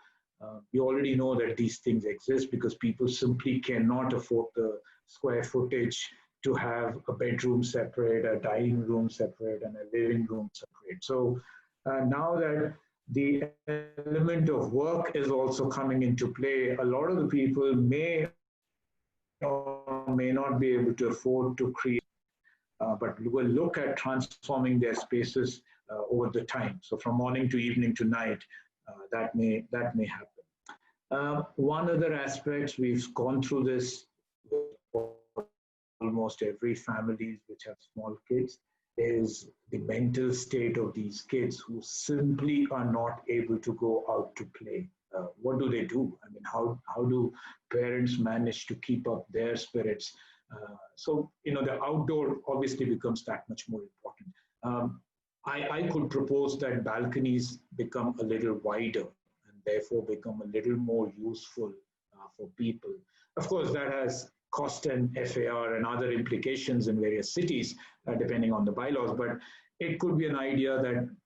you already know that these things exist because people simply cannot afford the square footage to have a bedroom separate, a dining room separate, and a living room separate. So now that the element of work is also coming into play, a lot of the people may or may not be able to afford to create, but will look at transforming their spaces over the time. So from morning to evening to night, that may happen. One other aspect, we've gone through this with almost every family which have small kids, is the mental state of these kids who simply are not able to go out to play. What do they do? I mean, how do parents manage to keep up their spirits? So, the outdoor obviously becomes that much more important. I could propose that balconies become a little wider and therefore become a little more useful for people. Of course, that has cost and FAR and other implications in various cities, depending on the bylaws, but it could be an idea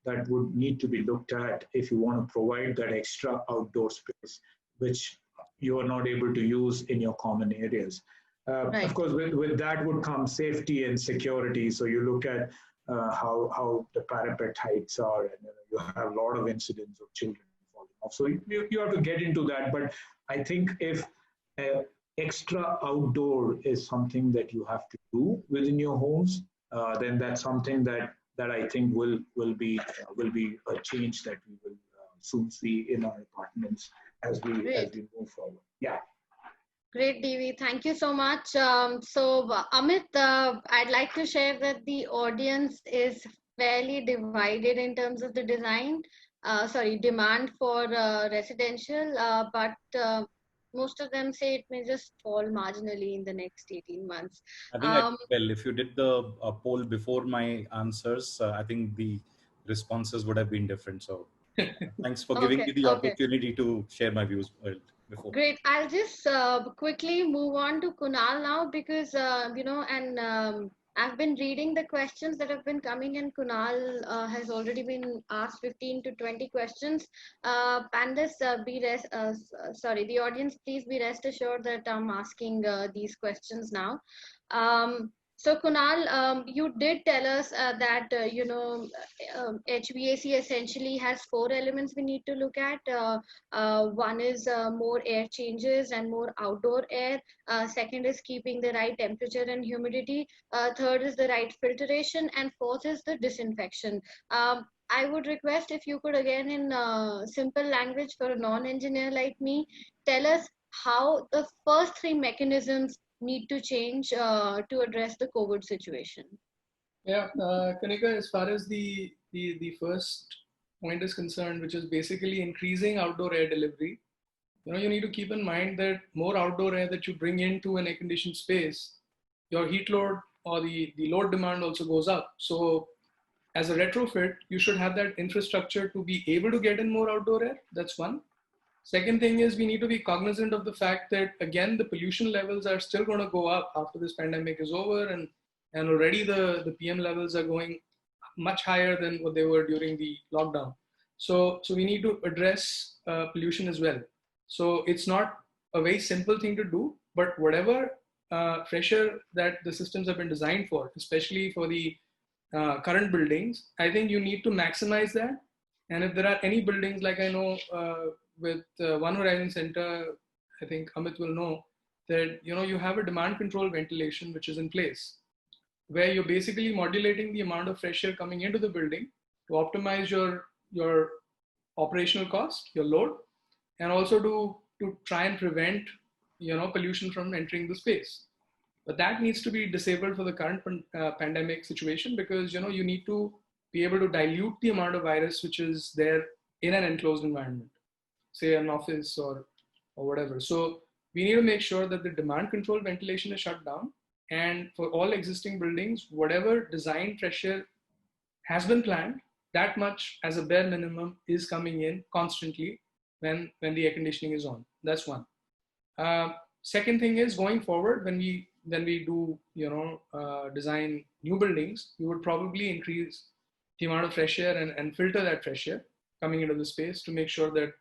that would need to be looked at if you want to provide that extra outdoor space, which you are not able to use in your common areas. Of course, with that would come safety and security. So you look at how the parapet heights are, and you have a lot of incidents of children falling off. So you have to get into that. But I think if extra outdoor is something that you have to do within your homes, then that's something that I think will be a change that we will soon see in our apartments as we move forward. Yeah. Great, Devi. Thank you so much. Amit, I'd like to share that the audience is fairly divided in terms of the demand for residential, but most of them say it may just fall marginally in the next 18 months. I think if you did the poll before my answers, I think the responses would have been different. So thanks for giving me the opportunity to share my views before. Great. I'll just quickly move on to Kunal now because, I've been reading the questions that have been coming in. Kunal has already been asked 15 to 20 questions. Panelists, the audience, please be rest assured that I'm asking these questions now. So Kunal, you did tell us that HVAC essentially has 4 elements we need to look at. One is more air changes and more outdoor air. Second is keeping the right temperature and humidity. Third is the right filtration, and fourth is the disinfection. I would request if you could again in simple language for a non-engineer like me, tell us how the first 3 mechanisms need to change to address the COVID situation. Yeah, Kanika, as far as the first point is concerned, which is basically increasing outdoor air delivery, you need to keep in mind that more outdoor air that you bring into an air-conditioned space, your heat load or the load demand also goes up. So as a retrofit, you should have that infrastructure to be able to get in more outdoor air. That's one. Second thing is we need to be cognizant of the fact that, again, the pollution levels are still going to go up after this pandemic is over, and already the PM levels are going much higher than what they were during the lockdown. So we need to address pollution as well. So it's not a very simple thing to do, but whatever pressure that the systems have been designed for, especially for the current buildings, I think you need to maximize that. And if there are any buildings, like I know with One Horizon Center, I think Amit will know that you have a demand control ventilation which is in place, where you're basically modulating the amount of fresh air coming into the building to optimize your operational cost, your load, and also to try and prevent pollution from entering the space. But that needs to be disabled for the current pandemic situation, because you need to be able to dilute the amount of virus which is there in an enclosed environment, say an office or whatever. So we need to make sure that the demand control ventilation is shut down, and for all existing buildings, whatever design pressure has been planned, that much as a bare minimum is coming in constantly when the air conditioning is on. That's one. Second thing is, going forward, when we do design new buildings, we would probably increase the amount of fresh air and filter that fresh air coming into the space to make sure that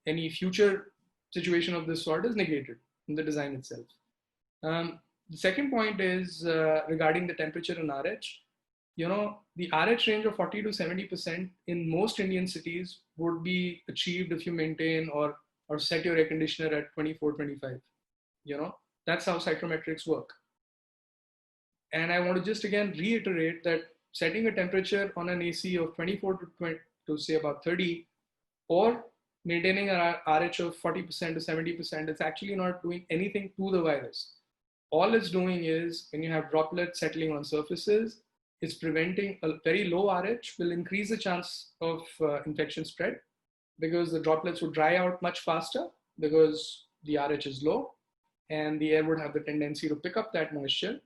any future situation of this sort is negated in the design itself. The second point is regarding the temperature and RH. The RH range of 40 to 70% in most Indian cities would be achieved if you maintain or set your air conditioner at 24, 25. That's how psychrometrics work. And I want to just again reiterate that setting a temperature on an AC of 24 to say about 30, or maintaining an RH of 40% to 70%, it's actually not doing anything to the virus. All it's doing is, when you have droplets settling on surfaces, it's preventing a very low RH will increase the chance of infection spread because the droplets would dry out much faster because the RH is low and the air would have the tendency to pick up that moisture.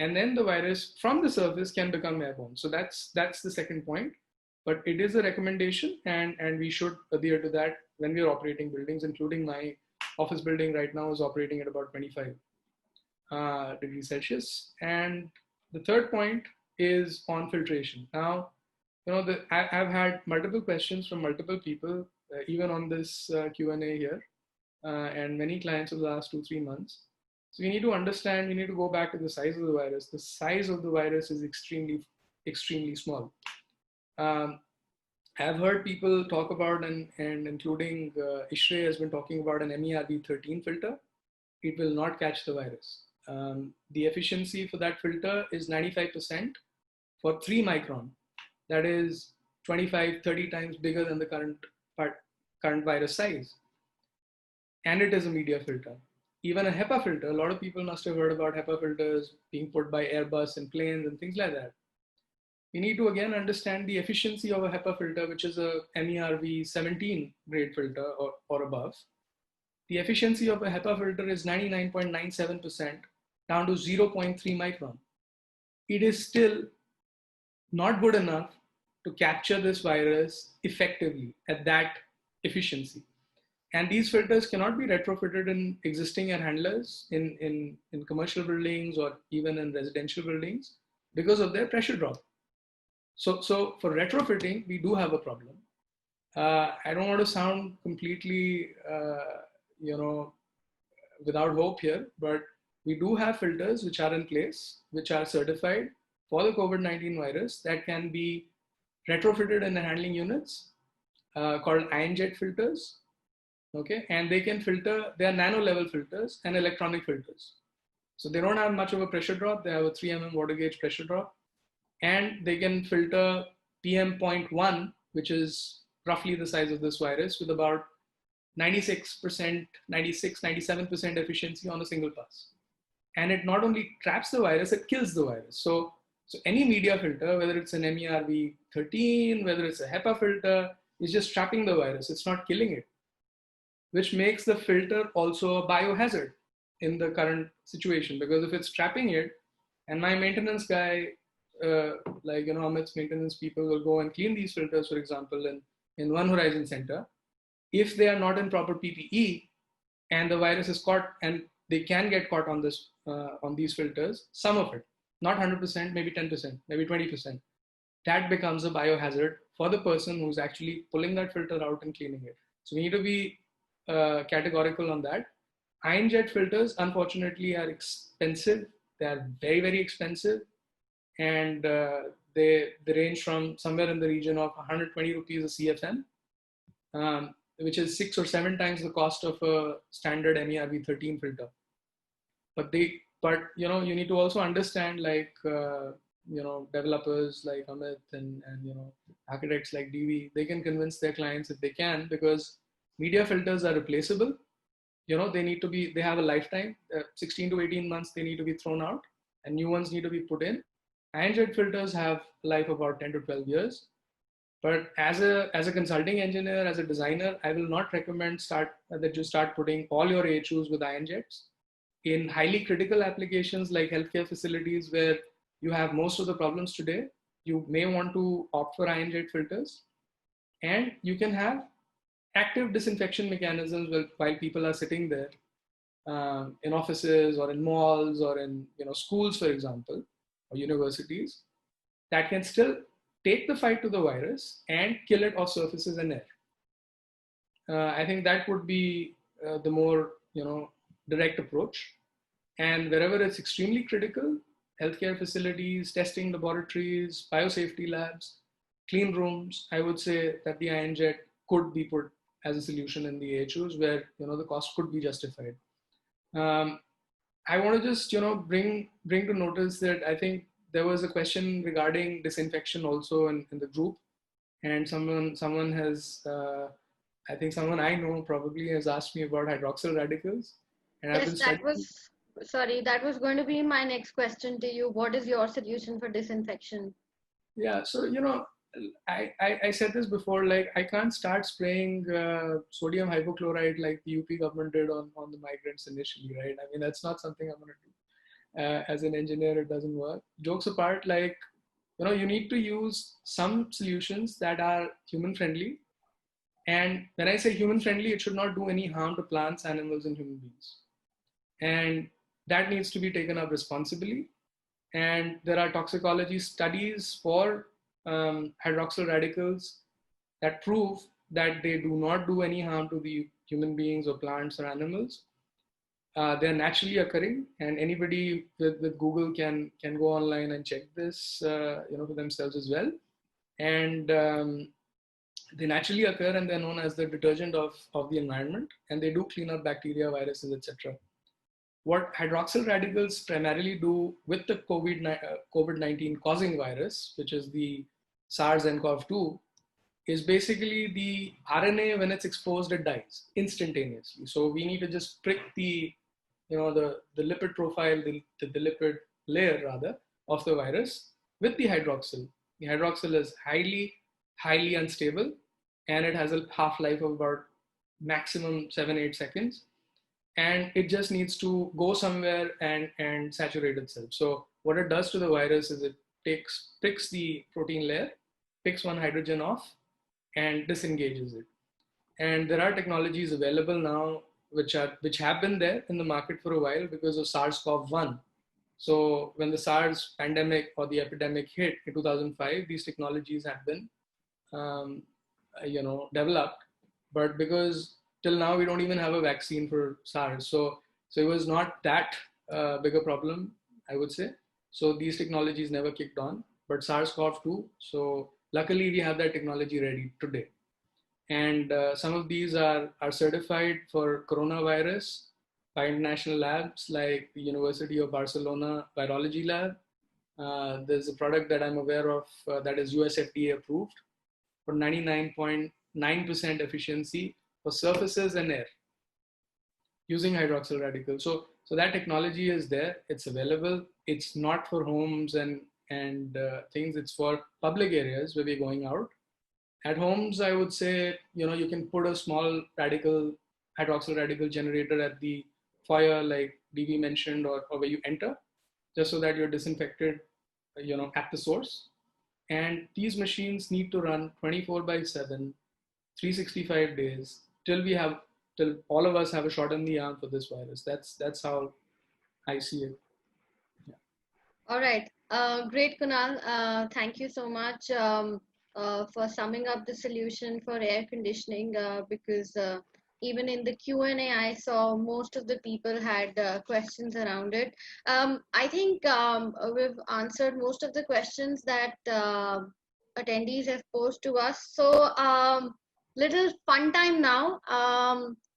And then the virus from the surface can become airborne. So that's the second point. But it is a recommendation and we should adhere to that when we are operating buildings, including my office building right now is operating at about 25 degrees Celsius. And the third point is on filtration. Now, I've had multiple questions from multiple people, even on this Q&A here, and many clients over the last 2-3 months. So we need to understand, we need to go back to the size of the virus. The size of the virus is extremely, extremely small. I've heard people talk about, and including Ishray has been talking about an MERV13 filter. It will not catch the virus. The efficiency for that filter is 95% for 3 micron. That is 25, 30 times bigger than the current virus size. And it is a media filter. Even a HEPA filter, a lot of people must have heard about HEPA filters being put by Airbus and planes and things like that. We need to again understand the efficiency of a HEPA filter, which is a MERV 17 grade filter or above. The efficiency of a HEPA filter is 99.97% down to 0.3 micron. It is still not good enough to capture this virus effectively at that efficiency. And these filters cannot be retrofitted in existing air handlers in commercial buildings or even in residential buildings because of their pressure drop. So for retrofitting, we do have a problem. I don't want to sound completely, without hope here, but we do have filters which are in place, which are certified for the COVID-19 virus that can be retrofitted in the handling units called ion jet filters. Okay, and they can filter, they are nano level filters and electronic filters. So they don't have much of a pressure drop. They have a 3 mm water gauge pressure drop, and they can filter PM.1, which is roughly the size of this virus, with about 96%, 97% efficiency on a single pass. And it not only traps the virus, it kills the virus. So any media filter, whether it's an MERV13, whether it's a HEPA filter, is just trapping the virus. It's not killing it, which makes the filter also a biohazard in the current situation. Because if it's trapping it, and my maintenance guy, Amit's maintenance people will go and clean these filters, for example, in One Horizon Center. If they are not in proper PPE and the virus is caught, and they can get caught on these filters, some of it, not 100%, maybe 10%, maybe 20%, that becomes a biohazard for the person who's actually pulling that filter out and cleaning it. So we need to be categorical on that. Ion jet filters, unfortunately, are expensive. They are very, very expensive. And they range from somewhere in the region of 120 rupees a CFM, which is 6 or 7 times the cost of a standard MERV13 filter. But you need to also understand, developers like Amit and architects like DV, they can convince their clients if they can, because media filters are replaceable. They have a lifetime, 16 to 18 months, they need to be thrown out and new ones need to be put in. Ion jet filters have life about 10 to 12 years. But as a consulting engineer, as a designer, I will not recommend that you start putting all your AHUs with ion jets. In highly critical applications like healthcare facilities where you have most of the problems today, you may want to opt for ion jet filters. And you can have active disinfection mechanisms while people are sitting there in offices or in malls or in schools, for example, or universities, that can still take the fight to the virus and kill it off surfaces and air. I think that would be the more direct approach. And wherever it's extremely critical, healthcare facilities, testing laboratories, biosafety labs, clean rooms, I would say that the ion jet could be put as a solution in the AHUs where the cost could be justified. I want to just bring to notice that I think there was a question regarding disinfection also in the group, and someone has I think someone I know probably has asked me about hydroxyl radicals, and yes, that was Sorry, that was going to be my next question to you. What is your solution for disinfection? Yeah, so I said this before, like I can't start spraying sodium hypochlorite like the UP government did on the migrants initially, right? I mean, that's not something I'm going to do. As an engineer, it doesn't work. Jokes apart, like, you need to use some solutions that are human friendly. And when I say human friendly, it should not do any harm to plants, animals, and human beings. And that needs to be taken up responsibly. And there are toxicology studies for hydroxyl radicals that prove that they do not do any harm to the human beings or plants or animals. They're naturally occurring, and anybody with Google can go online and check this, for themselves as well. And they naturally occur, and they're known as the detergent of the environment, and they do clean up bacteria, viruses, etc. What hydroxyl radicals primarily do with the COVID-19 causing virus, which is the SARS-CoV-2, is basically the RNA, when it's exposed, it dies instantaneously. So we need to just prick the lipid profile, the lipid layer rather, of the virus with the hydroxyl. The hydroxyl is highly, highly unstable, and it has a half-life of about maximum 7-8 seconds. And it just needs to go somewhere and saturate itself. So what it does to the virus is it picks the protein layer, picks one hydrogen off, and disengages it. And there are technologies available now which have been there in the market for a while because of SARS-CoV-1. So when the SARS pandemic or the epidemic hit in 2005, these technologies had been developed, but because till now we don't even have a vaccine for SARS, so it was not that big a problem, I would say. So these technologies never kicked on, but SARS-CoV-2, so luckily we have that technology ready today. And some of these are certified for coronavirus by international labs like the University of Barcelona Virology Lab. There's a product that I'm aware of that is US FDA approved for 99.9% efficiency for surfaces and air using hydroxyl radicals. So that technology is there, it's available. It's not for homes and things, it's for public areas where we're going out. At homes, I would say, you can put a small hydroxyl radical generator at the foyer, like DV mentioned, or where you enter, just so that you're disinfected, at the source. And these machines need to run 24/7, 365 days, till all of us have a shot in the arm for this virus. That's how I see it. Yeah. All right. Great, Kunal. Thank you so much for summing up the solution for air conditioning because even in the Q&A, I saw most of the people had questions around it. I think we've answered most of the questions that attendees have posed to us. So little fun time now.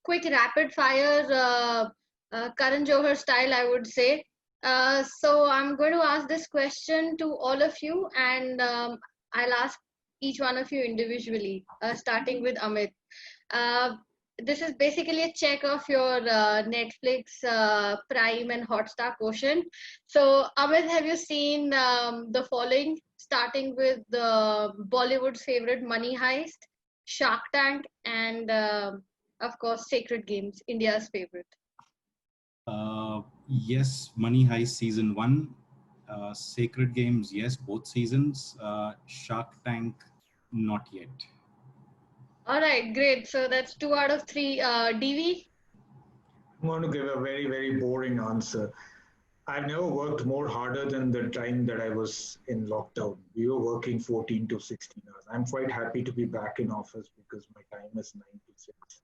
Quick rapid fire, Karan Johar style, I would say. So I'm going to ask this question to all of you, and I'll ask each one of you individually, starting with Amit. This is basically a check of your Netflix, Prime, and Hotstar quotient. So, Amit, have you seen the following, starting with Bollywood's favorite Money Heist, Shark Tank, and of course, Sacred Games, India's favorite? Yes, Money Heist season 1. Sacred Games, yes, both seasons. Shark Tank, not yet. All right, great. So that's 2 out of 3. DV? I'm going to give a very, very boring answer. I've never worked more harder than the time that I was in lockdown. We were working 14 to 16 hours. I'm quite happy to be back in office because my time is 9 to 6.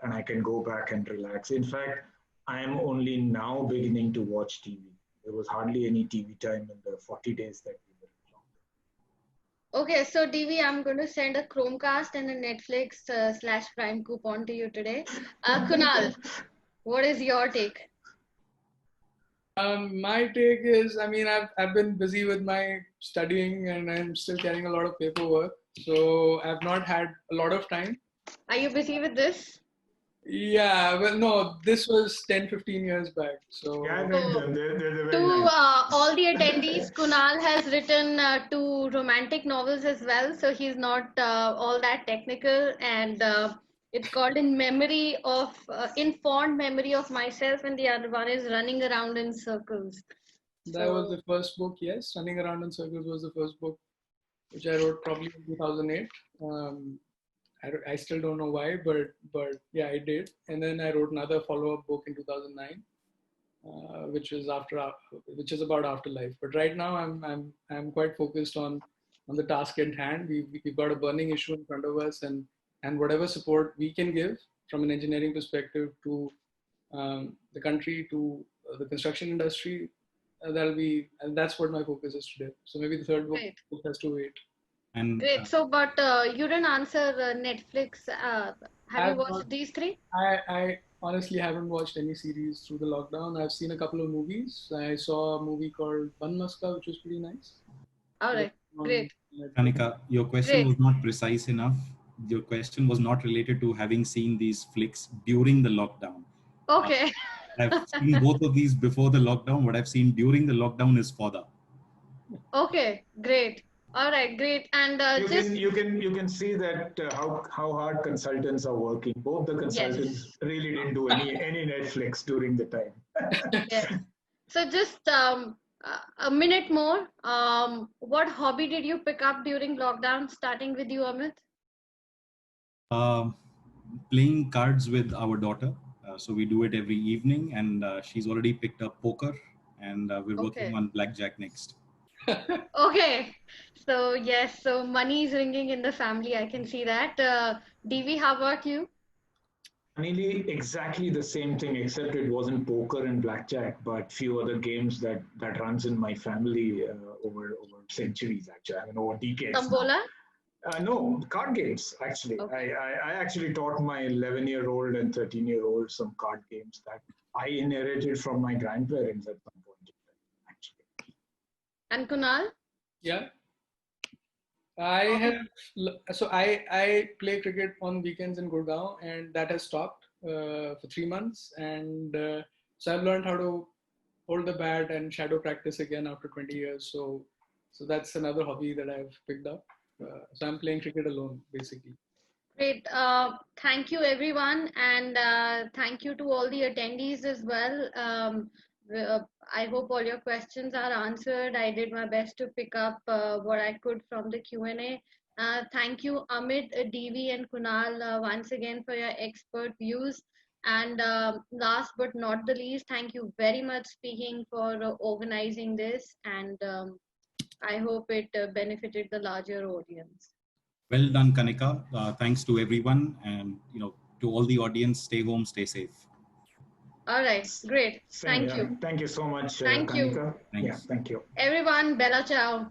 And I can go back and relax. In fact, I am only now beginning to watch TV. There was hardly any TV time in the 40 days that we were in lockdown. Okay, so DV, I'm going to send a Chromecast and a Netflix / Prime coupon to you today. Kunal, what is your take? My take is, I mean, I've been busy with my studying and I'm still carrying a lot of paperwork. So I've not had a lot of time. Are you busy with this? Yeah, well, no, this was 10, 15 years back. So Yeah, I read them. They're very To nice. all the attendees, Kunal has written two romantic novels as well, so he's not all that technical, and it's called In Fond Memory of Myself, and the other one is Running Around in Circles. that was the first book, yes. Running Around in Circles was the first book, which I wrote probably in 2008. I still don't know why, but yeah, I did. And then I wrote another follow-up book in 2009, which is about afterlife. But right now, I'm quite focused on the task at hand. We've got a burning issue in front of us, and whatever support we can give from an engineering perspective to the country, to the construction industry, and that's what my focus is today. So maybe the third book Great. has to wait. And Great. So, but you didn't answer Netflix. Have you I've watched not, these three? I honestly haven't watched any series through the lockdown. I've seen a couple of movies. I saw a movie called Ban Maska, which was pretty nice. All right. On Great. Netflix. Kanika, your question Great. was not precise enough. Your question was not related to having seen these flicks during the lockdown. Okay. I've seen both of these before the lockdown. What I've seen during the lockdown is fodder. Okay. Great. All right. Great. And You can see that how hard consultants are working. Both the consultants yes. really didn't do any Netflix during the time. Yes. So just a minute more. What hobby did you pick up during lockdown? Starting with you, Amit. Playing cards with our daughter. So we do it every evening, and she's already picked up poker, and we're working Okay. on blackjack next. Okay. So yes. So money is ringing in the family. I can see that. DV, how about you? Nearly exactly the same thing, except it wasn't poker and blackjack, but few other games that runs in my family over centuries. Actually, I mean over decades now. Tambola? No, card games, actually. Okay. I actually taught my 11-year-old and 13-year-old some card games that I inherited from my grandparents at some point in time, actually. And Kunal? Yeah. I play cricket on weekends in Gurgaon, and that has stopped for 3 months. And so I've learned how to hold the bat and shadow practice again after 20 years. So that's another hobby that I've picked up. So I'm playing cricket alone, basically. Great. Thank you, everyone, and thank you to all the attendees as well. I hope all your questions are answered. I did my best to pick up what I could from the Q&A. Thank you, Amit, DV, and Kunal, once again for your expert views. And last but not the least, thank you very much, Speaking, for organizing this. And I hope it benefited the larger audience. Well done, Kanika. Thanks to everyone, and to all the audience. Stay home, stay safe. All right, great. Thank you. Thank you so much, Thank you. Kanika. Thanks. Yeah, thank you. Everyone, Bella Ciao.